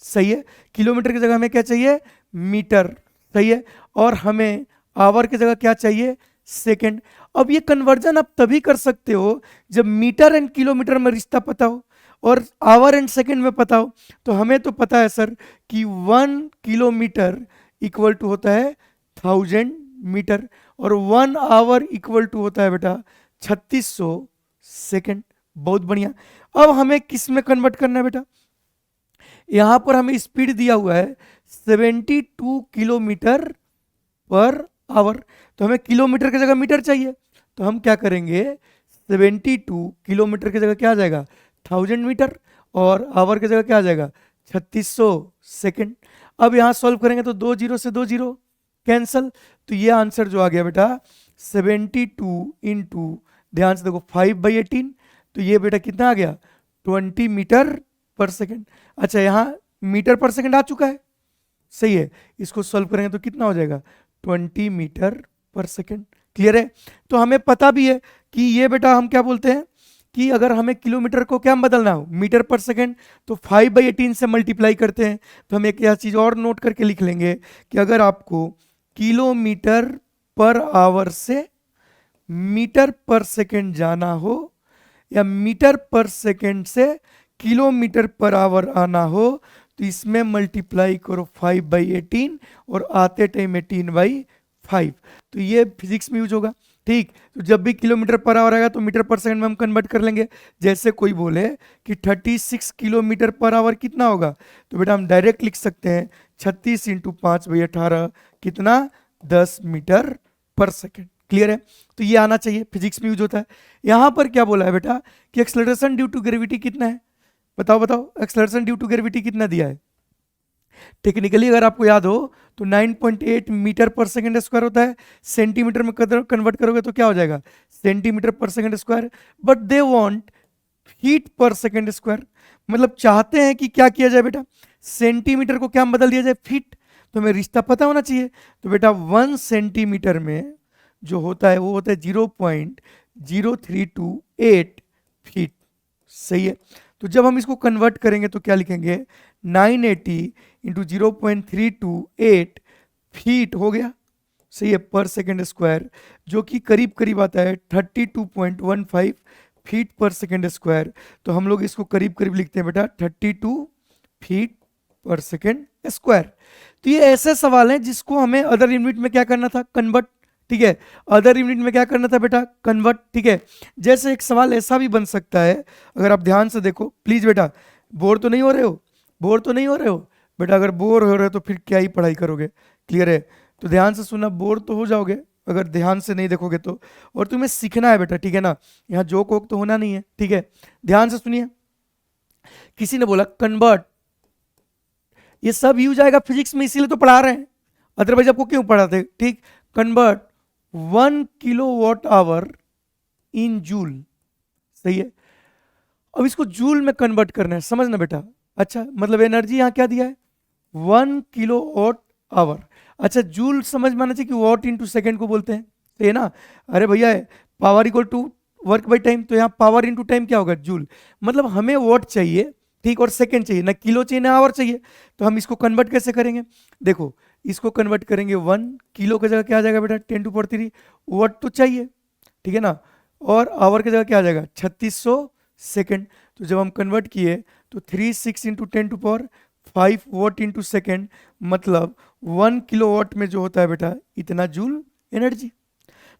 सही है, किलोमीटर की जगह हमें क्या चाहिए, मीटर। सही है, और हमें आवर की जगह क्या चाहिए, सेकंड। अब ये कन्वर्जन आप तभी कर सकते हो जब मीटर एंड किलोमीटर में रिश्ता पता हो और आवर एंड सेकंड में पता हो। तो हमें तो पता है सर कि 1 किलोमीटर इक्वल टू होता है 1000 मीटर और 1 आवर इक्वल टू होता है बेटा 3600 सेकंड। बहुत बढ़िया। अब हमें किस में कन्वर्ट करना है बेटा, यहां पर हमें स्पीड दिया हुआ है 72 किलोमीटर पर आवर, तो हमें किलोमीटर की जगह मीटर चाहिए। तो हम क्या करेंगे, 72 किलोमीटर की जगह क्या आ जाएगा 1000 मीटर और आवर की जगह क्या आ जाएगा 3600 सेकंड। अब यहाँ सॉल्व करेंगे तो 2 जीरो से 2 जीरो कैंसल, तो ये आंसर जो आ गया बेटा 72 इंटू, ध्यान से देखो 5/18, तो ये बेटा कितना आ गया 20 मीटर पर सेकंड। अच्छा यहाँ मीटर पर सेकंड आ चुका है, सही है, इसको सॉल्व करेंगे तो कितना हो जाएगा 20 मीटर पर सेकंड। क्लियर है, तो हमें पता भी है कि ये बेटा हम क्या बोलते हैं कि अगर हमें किलोमीटर को क्या बदलना हो मीटर पर सेकंड तो 5/18 से मल्टीप्लाई करते हैं। तो हम एक यह चीज और नोट करके लिख लेंगे कि अगर आपको किलोमीटर पर आवर से मीटर पर सेकंड जाना हो या मीटर पर सेकंड से किलोमीटर पर आवर आना हो तो इसमें मल्टीप्लाई करो 5/18 और आते टाइम 18/5, तो ये फिजिक्स में यूज होगा। ठीक, तो जब भी किलोमीटर पर आवर आएगा तो मीटर पर सेकंड में हम कन्वर्ट कर लेंगे। जैसे कोई बोले कि 36 किलोमीटर पर आवर कितना होगा, तो बेटा हम डायरेक्ट लिख सकते हैं 36 इंटू 5/18 कितना 10 मीटर पर सेकंड। क्लियर है, तो ये आना चाहिए, फिजिक्स में यूज होता है। यहां पर क्या बोला है बेटा कि एक्सेलरेशन ड्यू टू ग्रेविटी कितना है, बताओ बताओ, एक्सेलरेशन ड्यू टू ग्रेविटी कितना दिया है। टेक्निकली अगर आपको याद हो तो 9.8 मीटर पर सेकंड स्क्वायर होता है, सेंटीमीटर में कन्वर्ट करोगे तो क्या हो जाएगा सेंटीमीटर पर second square, but they want feet पर सेकंड स्क्वायर, मतलब चाहते हैं कि क्या किया जाए बेटा, सेंटीमीटर को क्या बदल दिया जाए फीट। तो हमें रिश्ता पता होना चाहिए, तो बेटा 1 सेंटीमीटर में जो होता है वो होता है 0.0328 फीट। सही है, तो जब हम इसको कन्वर्ट करेंगे तो क्या लिखेंगे 980 इंटू 0.328 फीट हो गया। सही है, पर सेकेंड स्क्वायर, जो कि करीब करीब आता है 32.15 फीट पर सेकेंड स्क्वायर। तो हम लोग इसको करीब करीब लिखते हैं बेटा 32 फीट पर सेकेंड स्क्वायर। तो ये ऐसे सवाल हैं जिसको हमें अदर यूनिट में क्या करना था, कन्वर्ट। ठीक है, अदर यूनिट में क्या करना था बेटा, कन्वर्ट। ठीक है, जैसे एक सवाल ऐसा भी बन सकता है, अगर आप ध्यान से देखो प्लीज बेटा, बोर तो नहीं हो रहे हो, बोर तो नहीं हो रहे हो बेटा, अगर बोर हो रहे हो तो फिर क्या ही पढ़ाई करोगे। क्लियर है, तो ध्यान से सुनना, बोर तो हो जाओगे अगर ध्यान से नहीं देखोगे तो, और तुम्हें सीखना है बेटा, ठीक है ना, यहाँ जोक वोक तो होना नहीं है। ठीक है, ध्यान से सुनिए, किसी ने बोला कन्वर्ट, ये सब यूज आएगा फिजिक्स में इसीलिए तो पढ़ा रहे हैं, अदरवाइज आपको क्यों पढ़ाते। ठीक, convert 1 kilowatt hour in joule. सही है, अब इसको जूल में कन्वर्ट करना है, समझना बेटा। अच्छा, मतलब एनर्जी यहां क्या दिया है 1 किलोवाट आवर। अच्छा, जूल समझ में आना चाहिए कि वॉट इंटू सेकेंड को बोलते हैं, सही है ना। अरे भैया power equal to work by time, तो यहाँ पावर इंटू टाइम क्या होगा जूल, मतलब हमें वॉट चाहिए, ठीक, और सेकेंड चाहिए, ना किलो चाहिए ना आवर चाहिए। तो हम इसको कन्वर्ट कैसे करेंगे, देखो इसको कन्वर्ट करेंगे 1 किलो की जगह क्या आ जाएगा बेटा 10⁻³ वॉट तो चाहिए, ठीक है ना, और आवर की जगह क्या आ जाएगा 3600 सेकेंड। तो जब हम कन्वर्ट किए तो 36 इंटू 10⁵ वॉट इंटू सेकेंड, मतलब 1 किलोवाट में जो होता है बेटा इतना जूल एनर्जी।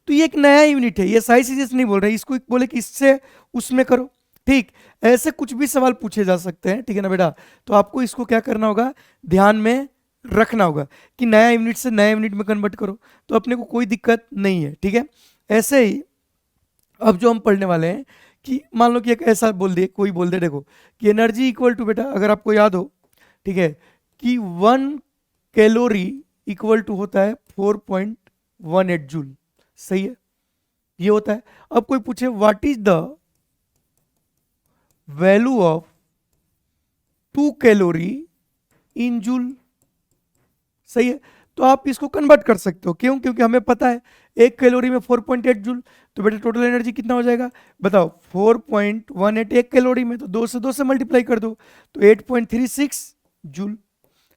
तो ये एक नया यूनिट है, ये सारी चीजें नहीं बोल रहे, इसको बोले कि इससे उसमें करो। ठीक, ऐसे कुछ भी सवाल पूछे जा सकते हैं, ठीक है ना बेटा। तो आपको इसको क्या करना होगा, ध्यान में रखना होगा कि नया यूनिट से नया यूनिट में कन्वर्ट करो, तो अपने को कोई दिक्कत नहीं है। ठीक है, ऐसे ही अब जो हम पढ़ने वाले हैं कि मान लो कि एक ऐसा बोल दे, कोई बोल दे देखो कि एनर्जी इक्वल टू बेटा, अगर आपको याद हो, ठीक है, कि 1 कैलोरी इक्वल टू होता है 4.18 जूल। सही है, ये होता है। अब कोई पूछे what is the value of 2 calorie in joule. सही है, तो आप इसको कन्वर्ट कर सकते हो। क्यों? क्योंकि हमें पता है 1 कैलोरी में 4.8 जूल, तो बेटा टोटल एनर्जी कितना हो जाएगा बताओ, 4.18 1 कैलोरी में, तो 2 से मल्टीप्लाई कर दो तो 8.36 जूल।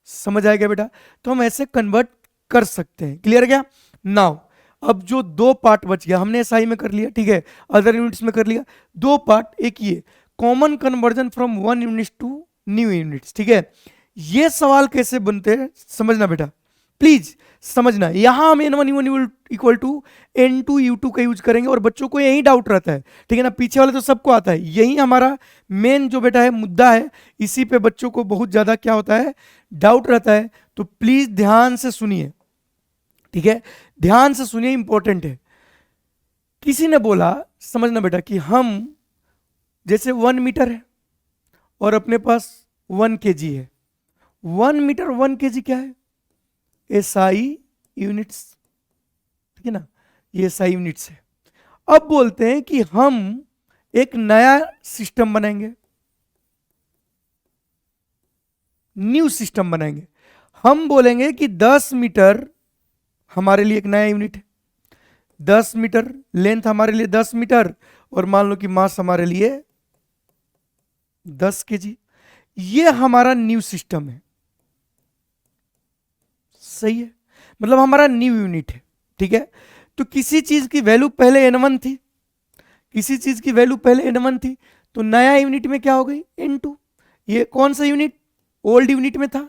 समझ आएगा बेटा? तो हम ऐसे कन्वर्ट कर सकते हैं। क्लियर क्या? नाउ अब जो दो पार्ट बच गया, हमने एसआई में कर लिया, ठीक है, अदर यूनिट्स में कर लिया, दो पार्ट, एक ये common conversion from one units to new units, ठीक है। ये सवाल कैसे बनते हैं समझना बेटा, प्लीज समझना। यहां हम n1 इक्वल टू n2 का यूज करेंगे, और बच्चों को यही डाउट रहता है, ठीक है ना, पीछे वाले तो सबको आता है, यही हमारा मेन जो बेटा है मुद्दा है, इसी पे बच्चों को बहुत ज्यादा क्या होता है, डाउट रहता है। तो प्लीज ध्यान से सुनिए, ठीक है, ध्यान से सुनिए, इंपॉर्टेंट है। किसी ने बोला, समझना बेटा, कि हम जैसे 1 मीटर है और अपने पास 1 kg है, 1 मीटर 1 kg क्या है, एसआई यूनिट्स, ठीक है ना, ये एसआई यूनिट्स है। अब बोलते हैं कि हम एक नया सिस्टम बनाएंगे, न्यू सिस्टम बनाएंगे। हम बोलेंगे कि 10 मीटर हमारे लिए एक नया यूनिट है, 10 मीटर लेंथ हमारे लिए 10 मीटर, और मान लो कि मास हमारे लिए 10 kg। ये हमारा न्यू सिस्टम है, सही है, मतलब हमारा न्यू यूनिट है, ठीक है। तो किसी चीज की वैल्यू पहले n1 थी, किसी चीज की वैल्यू पहले n1 थी, तो नया यूनिट में क्या हो गई, n2। ये कौन सा यूनिट, ओल्ड यूनिट में था,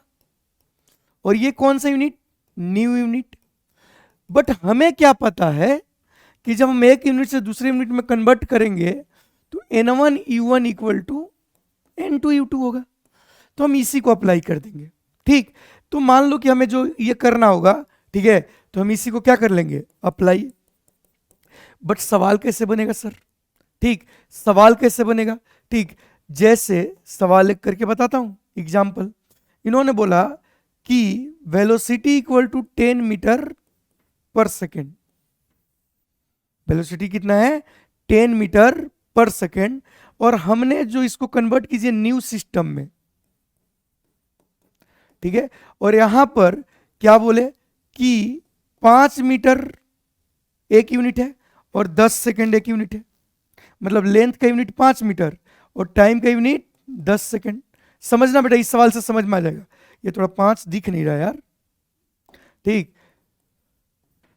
और ये कौन सा यूनिट, न्यू यूनिट। बट हमें क्या पता है कि जब हम एक यूनिट से दूसरे यूनिट में कन्वर्ट करेंगे तो n1u1 इक्वल टू n2u2 होगा, तो हम इसी को अप्लाई कर देंगे, ठीक। तो मान लो कि हमें जो ये करना होगा, ठीक है, तो हम इसी को क्या कर लेंगे, अप्लाई। बट सवाल कैसे बनेगा सर, ठीक, सवाल कैसे बनेगा, ठीक, जैसे सवाल एक करके बताता हूं एग्जाम्पल। इन्होंने बोला कि velocity equal to 10 metre per second, velocity कितना है, 10 मीटर पर सेकेंड, और हमने जो इसको कन्वर्ट कीजिए न्यू सिस्टम में, ठीक है, और यहां पर क्या बोले कि 5 मीटर एक यूनिट है और 10 सेकेंड एक यूनिट है, मतलब लेंथ का यूनिट 5 मीटर और टाइम का यूनिट 10 सेकेंड। समझना बेटा, इस सवाल से समझ में आ जाएगा। ये थोड़ा 5 दिख नहीं रहा यार, ठीक,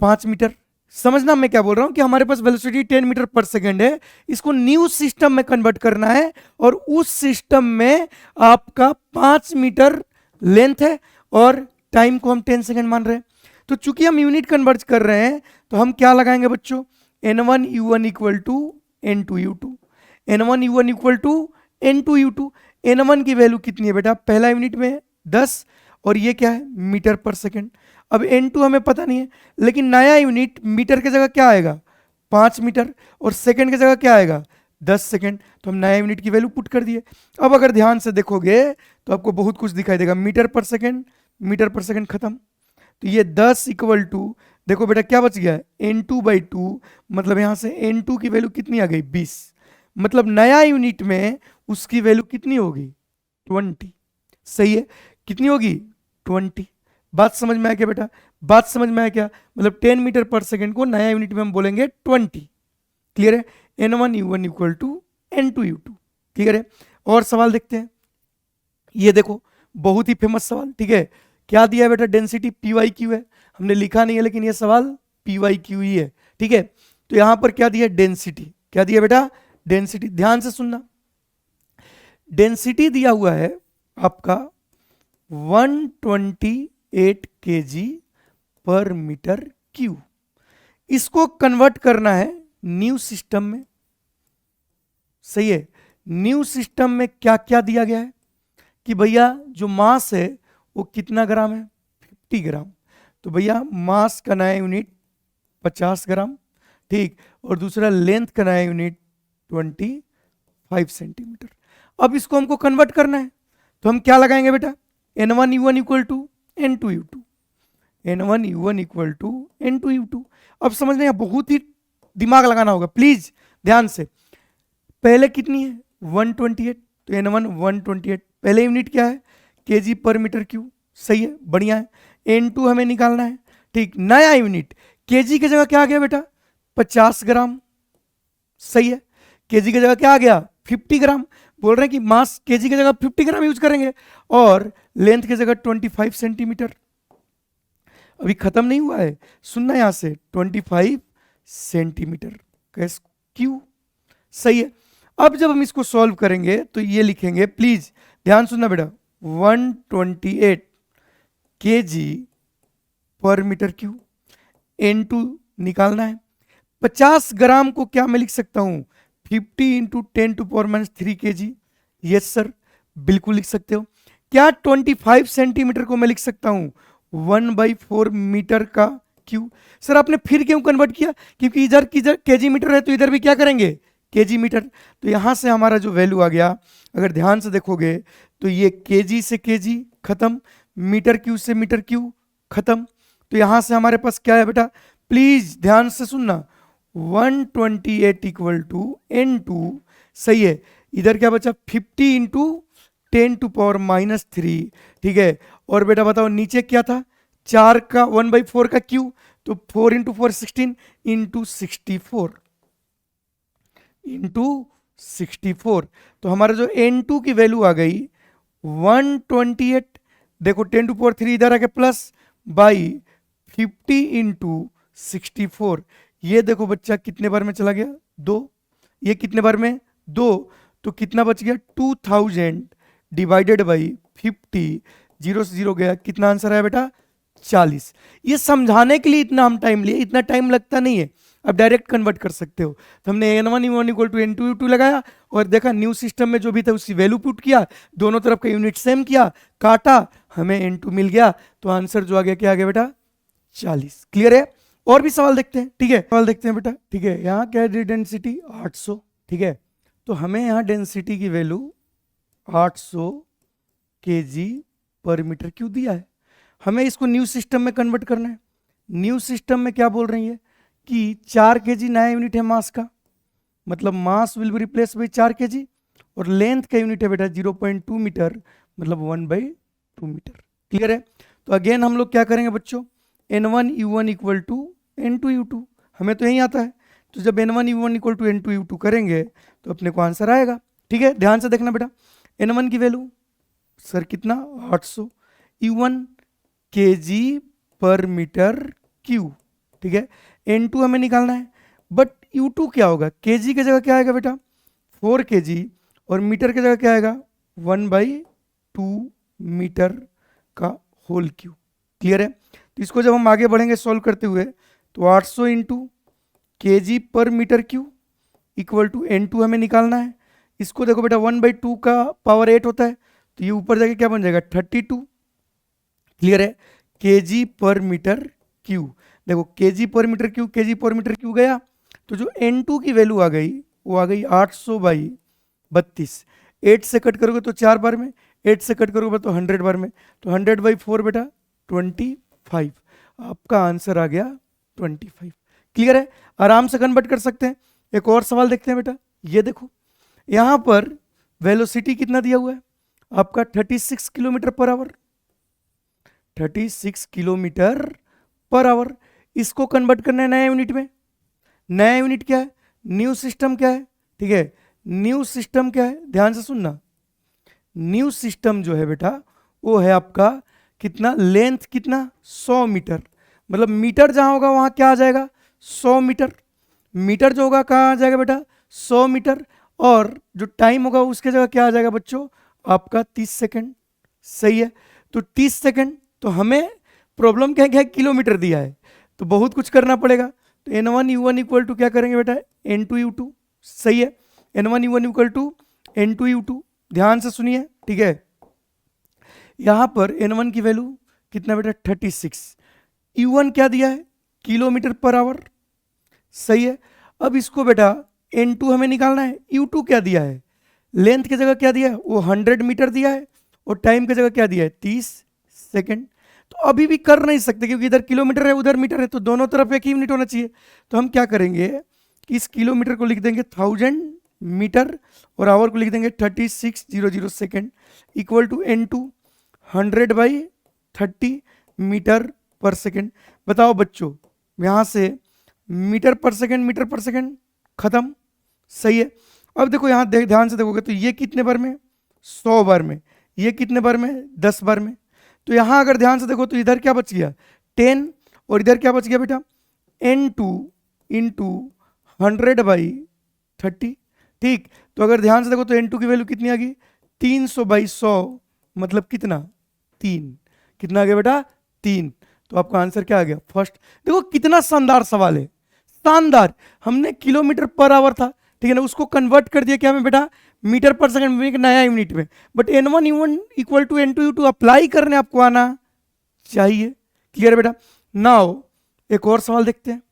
5 मीटर। समझना मैं क्या बोल रहा हूं कि हमारे पास वेलोसिटी 10 मीटर पर सेकेंड है, इसको न्यू सिस्टम में कन्वर्ट करना है, और उस सिस्टम में आपका 5 मीटर लेंथ है और टाइम को हम 10 सेकेंड मान रहे हैं। तो चूंकि हम यूनिट कन्वर्ट कर रहे हैं, तो हम क्या लगाएंगे बच्चों, n1u1 equal to n2u2, n1u1 equal to n2u2। n1 की वैल्यू कितनी है बेटा, पहला यूनिट में 10, और ये क्या है, मीटर पर सेकेंड। अब n2 हमें पता नहीं है, लेकिन नया यूनिट मीटर की जगह क्या आएगा, 5 मीटर, और सेकेंड की जगह क्या आएगा, 10 सेकेंड। तो हम नया यूनिट की वैल्यू पुट कर दिए। अब अगर ध्यान से देखोगे तो आपको बहुत कुछ दिखाई देगा, metre per second, metre per second खत्म, तो ये 10 इक्वल टू, देखो बेटा क्या बच गया, n2/2, मतलब यहां से n2 की वैल्यू कितनी आ गई, 20, मतलब नया यूनिट में उसकी वैल्यू कितनी होगी, 20। सही है, कितनी होगी, 20। बात समझ में आया क्या बेटा, बात समझ में आया क्या, मतलब 10 मीटर पर सेकेंड को नया यूनिट में हम बोलेंगे 20। क्लियर है, n1u1 equal to n2u2। Clear है, और सवाल देखते हैं। ये देखो बहुत ही फेमस सवाल, ठीक है, क्या दिया है बेटा, डेंसिटी PyQ है, हमने लिखा नहीं है लेकिन ये सवाल PyQ ही है, ठीक है। तो यहां पर क्या दिया, डेंसिटी, क्या दिया बेटा, डेंसिटी, ध्यान से सुनना। डेंसिटी दिया हुआ है आपका 128 kg पर मीटर क्यू। इसको कन्वर्ट करना है न्यू सिस्टम में, सही है। न्यू सिस्टम में क्या क्या दिया गया है कि भैया जो मास है वो कितना ग्राम है, 50 ग्राम। तो भैया मास का नया यूनिट 50 ग्राम, ठीक, और दूसरा लेंथ का नया यूनिट 25 सेंटीमीटर। अब इसको हमको कन्वर्ट करना है, तो हम क्या लगाएंगे बेटा, n1u1 equal to n2u2, n1u1 equal to n2u2। अब समझने बहुत ही दिमाग लगाना होगा, प्लीज ध्यान से। पहले कितनी है, 128, तो n1 128, पहले यूनिट क्या है, kg पर मीटर क्यूब, सही है, बढ़िया है। N2 हमें निकालना है। ठीक, नया यूनिट केजी की जगह क्या आ गया बेटा? 50 ग्राम। सही है, केजी की जगह क्या आ गया? 50 ग्राम। बोल रहे हैं कि मास केजी की जगह 50 ग्राम यूज करेंगे और लेंथ की जगह 25 सेंटीमीटर। अभी खत्म नहीं हुआ है, सुनना यहां से, 25 सेंटीमीटर कैस क्यू। सही है, अब जब हम इसको सॉल्व करेंगे तो ये लिखेंगे, प्लीज ध्यान सुनना बेटा, 128 केजी पर मीटर क्यूब। N2 निकालना है। 50 ग्राम को क्या मैं लिख सकता हूं? 50 इंटू 10⁻³ kg। यस सर, बिल्कुल लिख सकते हो। क्या 25 सेंटीमीटर को मैं लिख सकता हूं 1/4 मीटर का क्यूब? सर आपने फिर क्यों कन्वर्ट किया? क्योंकि इधर केजी मीटर है तो इधर भी क्या करेंगे? Kg metre. तो यहां से हमारा जो वैल्यू आ गया, अगर ध्यान से देखोगे तो ये केजी से केजी खत्म, मीटर क्यूब से मीटर क्यूब खत्म। तो यहां से हमारे पास क्या है बेटा? प्लीज ध्यान से सुनना, 128 इक्वल टू N2। सही है, इधर क्या बचा? 50 इंटू 10⁻³ ठीक है। और बेटा बताओ नीचे क्या था? 4 का 1/4 का क्यू, तो 4 इंटू 4 16 इंटू 64 इंटू 64। तो हमारा जो N2 की वैल्यू आ गई 128। देखो 10⁻³ इधर आ गया प्लस बाई 50 इंटू 64। ये देखो बच्चा कितने बार में चला गया? 2। ये कितने बार में? 2। तो कितना बच गया? 2000 डिवाइडेड बाई 50, 0 से 0 गया, कितना आंसर आया बेटा? 40। ये समझाने के लिए इतना हम टाइम लिए, इतना टाइम लगता नहीं है, अब डायरेक्ट कन्वर्ट कर सकते हो। तो हमने N1 U1 equal to N2 U2 लगाया और देखा न्यू सिस्टम में जो भी था उसकी वैल्यू पुट किया, दोनों तरफ का यूनिट सेम किया, काटा, हमें N2 मिल गया। तो आंसर जो आ गया क्या आ गया बेटा? 40। क्लियर है? और भी सवाल देखते हैं। ठीक है, सवाल देखते हैं बेटा। ठीक है, यहाँ क्या है? डेंसिटी 800। ठीक है, तो हमें यहाँ डेंसिटी की value 800 kg per metre cube दिया है। हमें इसको न्यू सिस्टम में कन्वर्ट करना है। न्यू सिस्टम में क्या बोल रही है कि 4 kg नया यूनिट है मास का, मतलब mass will be replace by 4 kg, और लेंथ का यूनिट है बेटा 0.2 मीटर, मतलब 1/2 मीटर। क्लियर है? तो अगेन हम लोग क्या करेंगे बच्चों? N1 U1 equal to N2 U2, हमें तो यही आता है। तो जब N1 U1 equal to N2 U2 करेंगे तो अपने को आंसर आएगा। ठीक है, ध्यान से देखना बेटा। N1 की वैल्यू सर कितना? 800। U1 kg per metre cube. ठीक है, N2 हमें निकालना है, बट U2 क्या होगा? kg की जगह क्या आएगा बेटा? 4 kg, और मीटर की जगह क्या आएगा? 1/2 मीटर का होल क्यूब। क्लियर है? तो इसको जब हम आगे बढ़ेंगे सॉल्व करते हुए, तो 800 इंटू kg per metre cube equal to N2 हमें निकालना है। इसको देखो बेटा, 1/2 का पावर 8 होता है, तो ये ऊपर जाके क्या बन जाएगा? 32। क्लियर है? kg per metre cube. देखो kg per metre cube, kg per metre cube गया, तो जो N2 की वैल्यू आ गई वो आ गई 800/32। 8 से कट करोगे तो 4 बार में, 8 से कट करोगे तो 100 बार में, तो 100/4 बेटा 25। आपका आंसर आ गया 25। क्लियर है? आराम से कन्वर्ट कर सकते हैं। एक और सवाल देखते हैं बेटा। ये देखो, यहां पर वेलोसिटी कितना दिया हुआ है आपका? 36 kilometre per hour. 36 kilometre per hour. इसको कन्वर्ट करना है नया यूनिट में। नया यूनिट क्या है? न्यू सिस्टम क्या है? ठीक है, न्यू सिस्टम क्या है? ध्यान से सुनना। न्यू सिस्टम जो है बेटा वो है आपका कितना? लेंथ कितना? 100 मीटर। मतलब मीटर जहां होगा वहां क्या आ जाएगा? 100 मीटर। मीटर जो होगा कहाँ आ जाएगा बेटा? 100 मीटर। और जो टाइम होगा उसके जगह क्या आ जाएगा बच्चों? आपका 30 सेकंड। सही है, तो 30 सेकंड। तो हमें प्रॉब्लम क्या है? किलोमीटर दिया है, तो बहुत कुछ करना पड़ेगा। तो N1 U1 इक्वल टू क्या करेंगे बेटा? N2 U2। सही है, N1 U1 equal to N2 U2। ध्यान से सुनिए। ठीक है, यहां पर N1 की वैल्यू कितना बेटा? 36। U1 क्या दिया है? Kilometre per hour. सही है, अब इसको बेटा N2 हमें निकालना है। U2 क्या दिया है? लेंथ की जगह क्या दिया है? वो 100 मीटर दिया है, और टाइम की जगह क्या दिया है? 30 सेकंड। तो अभी भी कर नहीं सकते क्योंकि इधर किलोमीटर है उधर मीटर है, तो दोनों तरफ एक ही यूनिट होना चाहिए। तो हम क्या करेंगे कि इस किलोमीटर को लिख देंगे 1000 मीटर, और आवर को लिख देंगे 3600 second, equal to N2 100/30 metre per second. बताओ बच्चों, यहां से मीटर पर सेकेंड खत्म। सही है। अब देखो यहां ध्यान से देखोगे तो ये कितने बार में, 100 बार में, ये कितने बार में, 10 बार में। तो यहां अगर ध्यान से देखो तो इधर क्या बच गया, 10, और इधर क्या बच गया बेटा, N2 इंटू 100/30। ठीक, तो अगर ध्यान से देखो तो N2 की वैल्यू कितनी आ गई, 300/100, मतलब कितना, 3। कितना आ गया बेटा, 3। तो आपका आंसर क्या आ गया, फर्स्ट। देखो कितना शानदार सवाल है, शानदार। हमने किलोमीटर पर आवर था, ठीक है ना, उसको कन्वर्ट कर दिया क्या में बेटा, मीटर पर सेकंड में, एक नया यूनिट में। But N1 U1 equal to N2 U2 apply करने आपको आना चाहिए। क्लियर है बेटा। नाउ एक और सवाल देखते हैं,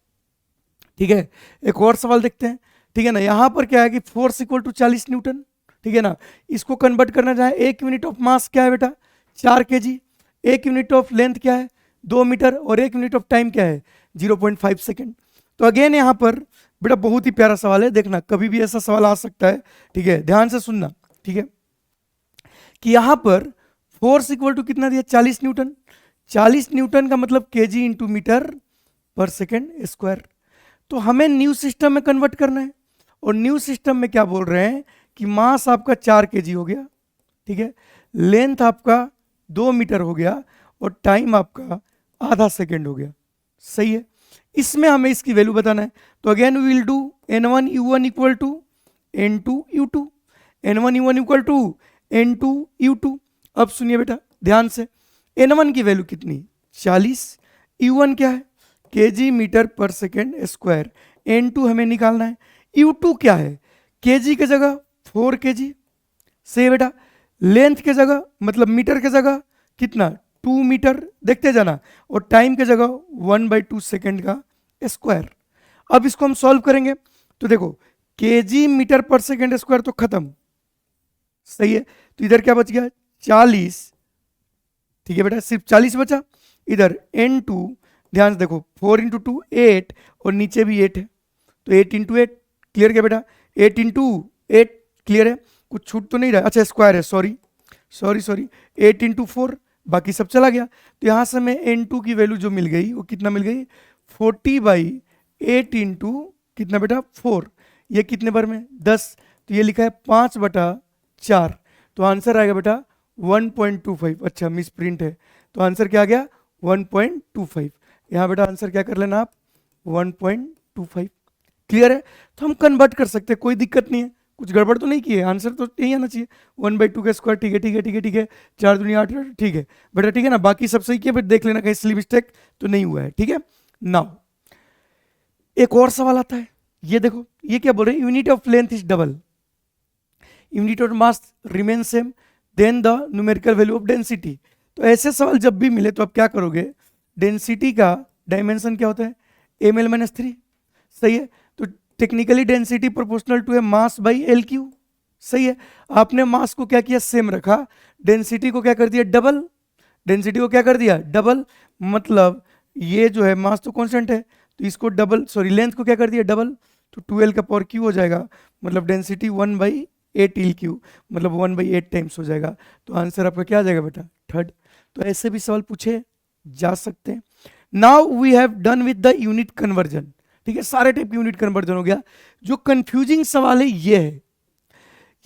ठीक है, एक और सवाल देखते हैं, ठीक है ना। यहां पर क्या है कि फोर्स इक्वल टू 40 न्यूटन, ठीक है ना। इसको कन्वर्ट करना चाहे, एक यूनिट ऑफ मास क्या है बेटा, 4 kg, एक यूनिट ऑफ लेंथ क्या है, 2 मीटर, और एक यूनिट ऑफ टाइम क्या है, 0.5 सेकेंड। तो अगेन यहां पर बेटा बहुत ही प्यारा सवाल है, देखना कभी भी ऐसा सवाल आ सकता है, ठीक है, ध्यान से सुनना, ठीक है, कि यहां पर फोर्स इक्वल टू कितना दिया, 40 न्यूटन। 40 न्यूटन का मतलब KG into metre per second square. तो हमें न्यू सिस्टम में कन्वर्ट करना है, और न्यू सिस्टम में क्या बोल रहे हैं कि मास आपका 4 kg हो गया, ठीक है, लेंथ आपका 2 मीटर हो गया, और टाइम आपका आधा सेकेंड हो गया। सही है। इसमें हमें इसकी वैल्यू बताना है। तो again we will do N1 U1 equal to N2 U2, N1 U1 equal to N2 U2। अब सुनिए बेटा ध्यान से, N1 की वैल्यू कितनी, 40, U1 क्या है, KG metre per second square, N2 हमें निकालना है, U2 क्या है, केजी के जगह 4 kg। सही है बेटा। लेंथ के जगह मतलब मीटर के जगह कितना, 2 मीटर, देखते जाना, और टाइम के जगह 1/2 सेकेंड का स्क्वायर। अब इसको हम सॉल्व करेंगे तो देखो KG metre per second square तो खत्म। सही है। तो इधर क्या बच गया, 40, ठीक है बेटा, सिर्फ 40 बचा। इधर N2 ध्यान से देखो, 4 इंटू 2 8, और नीचे भी 8 है, तो 8 इंटू 8। क्लियर क्या बेटा, 8 इंटू 8, क्लियर है, कुछ छूट तो नहीं रहा, अच्छा स्क्वायर है, सॉरी सॉरी सॉरी, 8 इंटू 4, बाकी सब चला गया। तो यहाँ से हमें N2 की वैल्यू जो मिल गई वो कितना मिल गई, 40/8 इंटू कितना बेटा, 4। ये कितने बार में, 10, तो ये लिखा है 5/4। तो आंसर आएगा बेटा 1.25। अच्छा मिस प्रिंट है, तो आंसर क्या आ गया, 1.25। यहाँ बेटा आंसर क्या कर लेना आप, 1.25। क्लियर है। तो हम कन्वर्ट कर सकते हैं, कोई दिक्कत नहीं है, कुछ गड़बड़ तो नहीं की है, आंसर तो यही आना चाहिए, 1/2 का स्क्वायर। ठीक है ठीक है ठीक है ठीक है, 4 दूनी 8, ठीक है बेटा, ठीक है ना। बाकी सब सही किया, बट देख लेना कहीं स्लिप मिस्टेक तो नहीं हुआ है, ठीक है। नाउ एक और सवाल आता है, ये देखो, ये क्या बोल रहे हैं, unit of length is double, unit of mass remain same, then the numerical value of density. तो ऐसे सवाल जब भी मिले तो आप क्या करोगे, डेंसिटी का डायमेंशन क्या होता है, ml-3। सही है। तो टेक्निकली डेंसिटी प्रोपोर्शनल टू है मास बाई LQ। सही है। आपने मास को क्या किया, सेम रखा, डेंसिटी को क्या कर दिया, डबल, डेंसिटी को क्या कर दिया, डबल, मतलब ये जो है मास तो कांस्टेंट है, तो इसको डबल, सॉरी लेंथ को क्या कर दिया, डबल, तो 12 का पावर क्यू हो जाएगा, मतलब डेंसिटी 1/8 LQ, मतलब 1/8 टाइम्स हो जाएगा। तो आंसर आपका क्या आ जाएगा बेटा, थर्ड। तो ऐसे भी सवाल पूछे जा सकते हैं। Now we have done with the unit conversion, ठीक है, सारे टाइप यूनिट कन्वर्जन हो गया। जो कंफ्यूजिंग सवाल है ये है,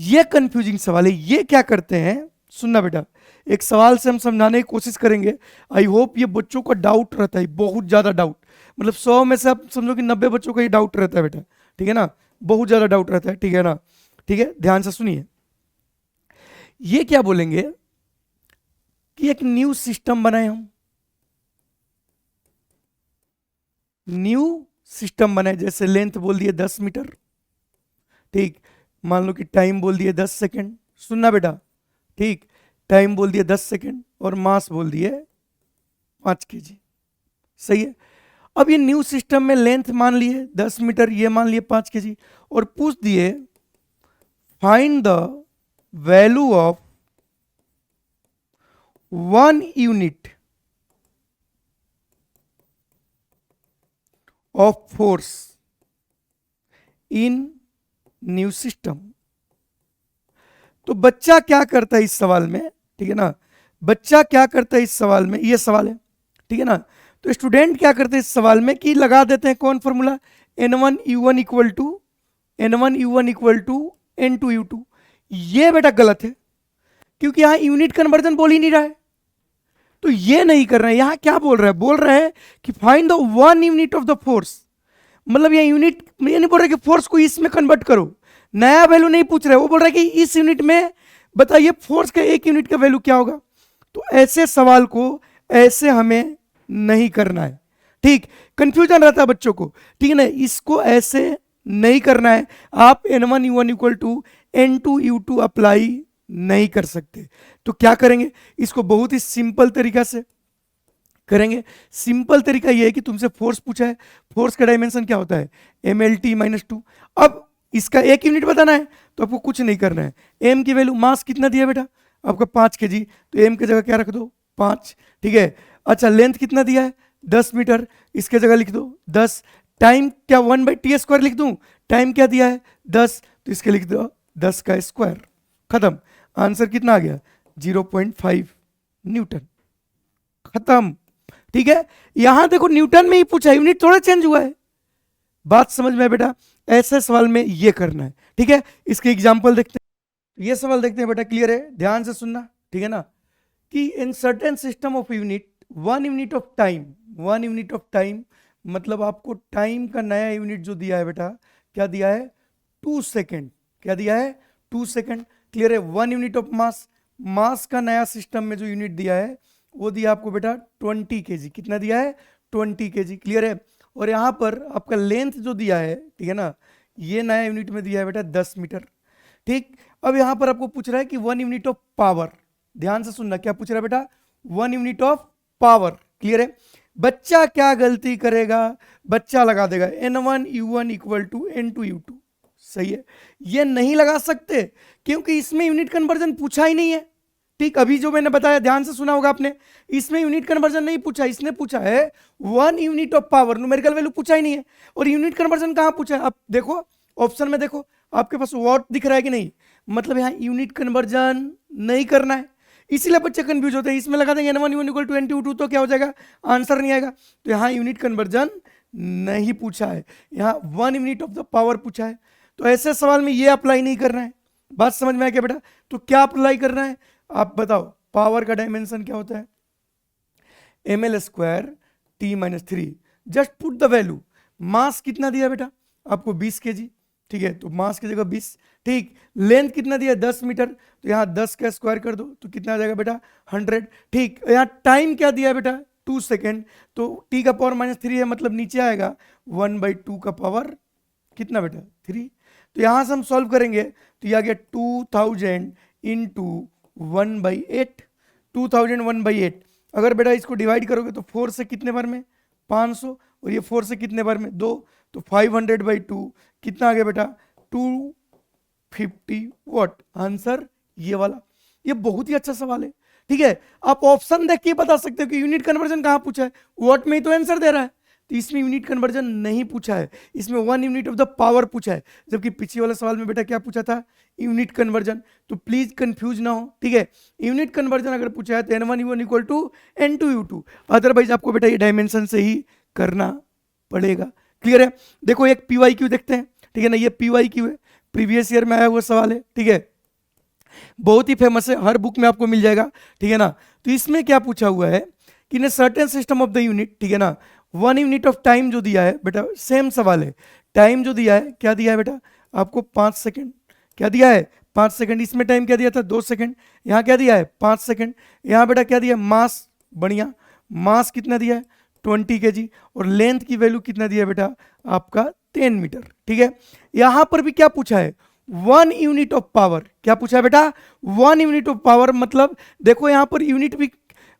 ये कंफ्यूजिंग सवाल है, ये क्या करते हैं, सुनना बेटा, एक सवाल से हम समझाने की कोशिश करेंगे। आई होप ये बच्चों का डाउट रहता है, बहुत ज्यादा डाउट, मतलब 100 में से आप समझो कि 90 बच्चों का ये डाउट रहता है बेटा, ठीक है ना, बहुत ज्यादा डाउट रहता है, ठीक है ना। ठीक है, ध्यान से सुनिए, ये क्या बोलेंगे कि एक न्यू सिस्टम बनाए हम, न्यू सिस्टम बनाए, जैसे लेंथ बोल दिए 10 मीटर, ठीक, मान लो कि टाइम बोल दिए 10 सेकेंड, सुनना बेटा, ठीक, टाइम बोल दिए 10 सेकेंड, और मास बोल दिए 5 kg। सही है। अब ये न्यू सिस्टम में लेंथ मान लिए 10 मीटर, ये मान लिए 5 kg, और पूछ दिए find the value of 1 unit of force in new system. तो बच्चा क्या करता है इस सवाल में, ठीक है ना, बच्चा क्या करता है इस सवाल में, ये सवाल है, ठीक है ना। तो स्टूडेंट क्या करते हैं इस सवाल में कि लगा देते हैं कौन formula, N1 U1 equal to N2U2। ये बेटा गलत है, क्योंकि यहां यूनिट कन्वर्जन बोल ही नहीं रहा है, तो ये नहीं कर रहे हैं। यहां क्या बोल रहा है, बोल रहे हैं कि find the 1 unit of the force. मतलब ये यूनिट, ये नहीं बोल रहे कि फोर्स को इसमें कन्वर्ट करो, नया वैल्यू नहीं पूछ रहे, वो बोल रहे कि इस यूनिट में बताइए फोर्स का 1 यूनिट का वैल्यू क्या होगा। तो ऐसे सवाल को ऐसे हमें नहीं करना है, ठीक। कंफ्यूजन रहता है बच्चों को, ठीक है ना, इसको ऐसे नहीं करना है। आप N1U1 equal to N2U2 apply नहीं कर सकते। तो क्या करेंगे, इसको बहुत ही सिंपल तरीका से करेंगे। सिंपल तरीका यह है कि तुमसे फोर्स पूछा है, फोर्स का डायमेंशन क्या होता है, MLT-2। अब इसका 1 यूनिट बताना है, तो आपको कुछ नहीं करना है। एम की वैल्यू, मास कितना दिया बेटा आपका 5 kg, तो एम की जगह क्या रख दो 5, ठीक है। अच्छा, लेंथ कितना दिया है 10 मीटर, इसके जगह लिख दो 10। टाइम क्या 1/t² लिख दूं, टाइम क्या दिया है 10, तो इसके लिख दो 10 का स्क्वायर, खत्म। आंसर कितना आ गया 0.5 न्यूटन, खत्म, ठीक है। यहां देखो न्यूटन में ही पूछा, यूनिट थोड़ा चेंज हुआ है। बात समझ में बेटा, ऐसे सवाल में ये करना है, ठीक है। इसके एग्जांपल देखते हैं, ये सवाल देखते हैं बेटा, क्लियर है, ध्यान से सुनना, ठीक है ना। कि in certain system of unit 1 unit of time, 1 unit of time मतलब आपको टाइम का नया यूनिट जो दिया है बेटा, क्या दिया है 2 सेकेंड, क्या दिया है 2 सेकेंड, क्लियर है। 1 यूनिट ऑफ मास, मास का नया सिस्टम में जो यूनिट दिया है वो दिया आपको बेटा 20 kg, कितना दिया है 20 kg, क्लियर है। और यहाँ पर आपका लेंथ जो दिया है, ठीक है ना, ये नया यूनिट में दिया है बेटा 10 मीटर, ठीक। अब यहाँ पर आपको पूछ रहा है कि 1 यूनिट ऑफ पावर, ध्यान से सुनना, क्या पूछ रहा है बेटा 1 यूनिट ऑफ पावर, क्लियर है। बच्चा क्या गलती करेगा, बच्चा लगा देगा N1U1 इक्वल टू N2U2, सही है। ये नहीं लगा सकते क्योंकि इसमें यूनिट कन्वर्जन पूछा ही नहीं है, ठीक। अभी जो मैंने बताया, ध्यान से सुना होगा आपने, इसमें यूनिट कन्वर्जन नहीं पूछा, इसने पूछा है 1 unit of power, numerical value पूछा ही नहीं है। और यूनिट कन्वर्जन कहां पूछा है, आप देखो ऑप्शन में, देखो आपके पास वॉट दिख रहा है कि नहीं, मतलब यहां यूनिट कन्वर्जन नहीं करना है, इसीलिए बच्चे कंफ्यूज होते हैं। इसमें लगा देंगे N1U1 इक्वल टू N2U2, तो क्या हो जाएगा, आंसर नहीं आएगा। तो यहाँ यूनिट कन्वर्जन नहीं पूछा है, यहाँ 1 यूनिट ऑफ द पावर पूछा है। तो ऐसे सवाल में ये अप्लाई नहीं करना है। बात समझ में आया क्या बेटा। तो क्या अप्लाई करना है, आप बताओ। पावर का डायमेंशन क्या होता है, ml² T-3। Just put the value. Mass कितना दिया बेटा आपको 20 kg, ठीक है, तो मास की जगह 20, ठीक। लेंथ कितना दिया 10 मीटर, तो यहाँ 10 का स्क्वायर कर दो, तो कितना आ जाएगा बेटा 100, ठीक। यहाँ टाइम क्या दिया बेटा 2 सेकेंड, तो t का पावर -3 है, मतलब नीचे आएगा 1/2 का पावर कितना बेटा 3। तो यहाँ से हम सॉल्व करेंगे, तो ये आ गया 2000 इंटू 1/8, 2000 1/8। अगर बेटा इसको डिवाइड करोगे तो 4 से कितने बार में 500, और ये 4 से कितने बार में 2, तो 500/2 कितना आ गया बेटा 250 वॉट। आंसर ये वाला। ये बहुत ही अच्छा सवाल है, ठीक है। आप ऑप्शन देख के बता सकते हो कि यूनिट कन्वर्जन कहां पूछा है, वॉट में ही तो आंसर दे रहा है, तो इसमें यूनिट कन्वर्जन नहीं पूछा है, इसमें 1 यूनिट ऑफ द पावर पूछा है। जबकि पीछे वाले सवाल में बेटा क्या पूछा था, यूनिट कन्वर्जन। तो प्लीज कंफ्यूज ना हो, ठीक है। यूनिट कन्वर्जन अगर पूछा है तो N1U1 equal to N2U2, otherwise आपको बेटा ये डायमेंशन से ही करना पड़ेगा, क्लियर है। देखो एक PYQ देखते हैं, ठीक है ना, ये PYQ है, प्रीवियस ईयर में आया हुआ सवाल है, ठीक है, बहुत ही फेमस है, हर बुक में आपको मिल जाएगा, ठीक है ना। तो इसमें क्या पूछा हुआ है कि in certain system of the unit, ठीक है ना, 1 यूनिट ऑफ टाइम जो दिया है बेटा, सेम सवाल है। टाइम जो दिया है, क्या दिया है बेटा आपको 5 सेकेंड, क्या दिया है 5 सेकेंड। इसमें टाइम क्या दिया था 2 सेकेंड, यहाँ क्या दिया है 5 सेकेंड। यहाँ बेटा क्या दिया, मास, बढ़िया, मास कितना दिया है 20 kg, और लेंथ की वैल्यू कितना दिया है बेटा आपका 10 मीटर, ठीक है। यहां पर भी क्या पूछा है 1 यूनिट ऑफ पावर, क्या पूछा है बेटा 1 यूनिट ऑफ पावर। मतलब देखो यहां पर यूनिट भी,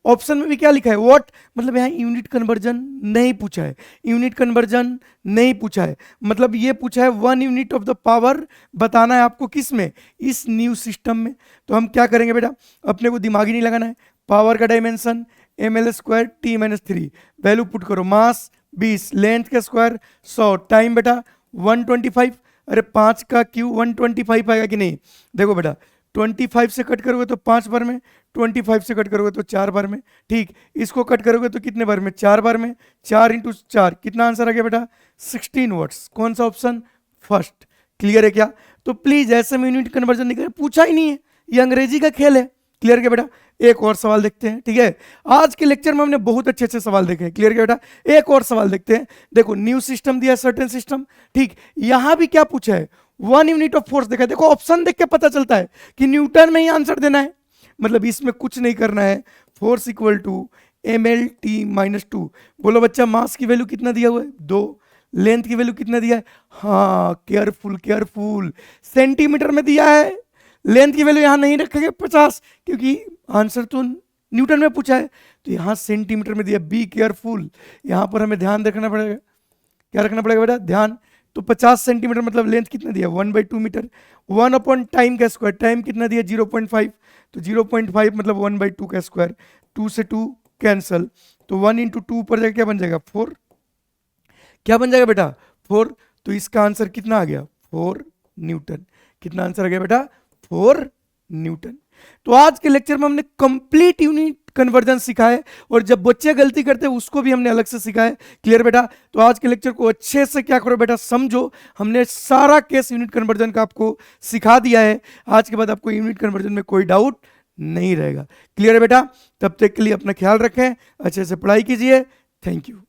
ऑप्शन में भी क्या लिखा है वॉट, मतलब यहाँ यूनिट कन्वर्जन नहीं पूछा है, यूनिट कन्वर्जन नहीं पूछा है, मतलब ये पूछा है 1 यूनिट ऑफ द पावर बताना है आपको, किस में, इस न्यू सिस्टम में। तो हम क्या करेंगे बेटा, अपने को दिमाग ही नहीं लगाना है। पावर का dimension ml² T-3, value put करो, मास 20, लेंथ का स्क्वायर 100, टाइम बेटा 125, अरे 5 का क्यू 125 आएगा कि नहीं। देखो बेटा 25 से कट करोगे तो 5 बार में, 25 से कट करोगे तो 4 बार में। ठीक, इसको कट करोगे तो कितने बार में, 4 बार में। 4 इंटू 4 कितना आंसर आ गया बेटा, 16 वर्ड्स। कौन सा ऑप्शन, फर्स्ट। क्लियर है क्या? तो प्लीज ऐसे में यूनिट कन्वर्जन नहीं कर, पूछा ही नहीं है, ये अंग्रेजी का खेल है। क्लियर क्या बेटा? एक और सवाल देखते हैं। ठीक है, आज के लेक्चर में हमने बहुत अच्छे अच्छे सवाल देखे। क्लियर क्या बेटा? एक और सवाल देखते हैं। देखो, न्यू सिस्टम दिया, सर्टेन सिस्टम। ठीक, यहां भी क्या पूछा है, 1 यूनिट ऑफ फोर्स देखा है। देखो ऑप्शन देख के पता चलता है कि न्यूटन में ही आंसर देना है, मतलब इसमें कुछ नहीं करना है। Force equal to mlt-2। बोलो बच्चा, मास की वैल्यू कितना दिया हुआ है, 2। लेंथ की वैल्यू कितना दिया है, हाँ केयरफुल केयरफुल, सेंटीमीटर में दिया है। लेंथ की वैल्यू यहां नहीं रखेंगे 50, क्योंकि आंसर तो न्यूटन में पूछा है, तो यहां सेंटीमीटर में दिया। बी केयरफुल, यहां पर हमें ध्यान रखना पड़ेगा। क्या रखना पड़ेगा बेटा, ध्यान। तो 50 सेंटीमीटर मतलब लेंथ कितना दिया, 1/2 मीटर। 1 अपॉन टाइम का स्क्वायर, टाइम कितना दिया 0.5, तो 0.5 मतलब 1/2 का स्क्वायर। 2 से 2 कैंसल, तो 1 इंटू 2 पर जाकर क्या बन जाएगा, 4। क्या बन जाएगा बेटा, 4। तो इसका आंसर कितना आ गया, 4 न्यूटन। कितना आंसर आ गया बेटा, 4 न्यूटन। तो आज के लेक्चर में हमने कंप्लीट यूनिट कन्वर्जन सीखा है, और जब बच्चे गलती करते हैं उसको भी हमने अलग से सीखा है। क्लियर बेटा? तो आज के लेक्चर को अच्छे से क्या करो बेटा, समझो। हमने सारा केस यूनिट कन्वर्जन का आपको सिखा दिया है। आज के बाद आपको यूनिट कन्वर्जन में कोई डाउट नहीं रहेगा। क्लियर है बेटा? तब तक के लिए अपना ख्याल रखें, अच्छे से पढ़ाई कीजिए। Thank you.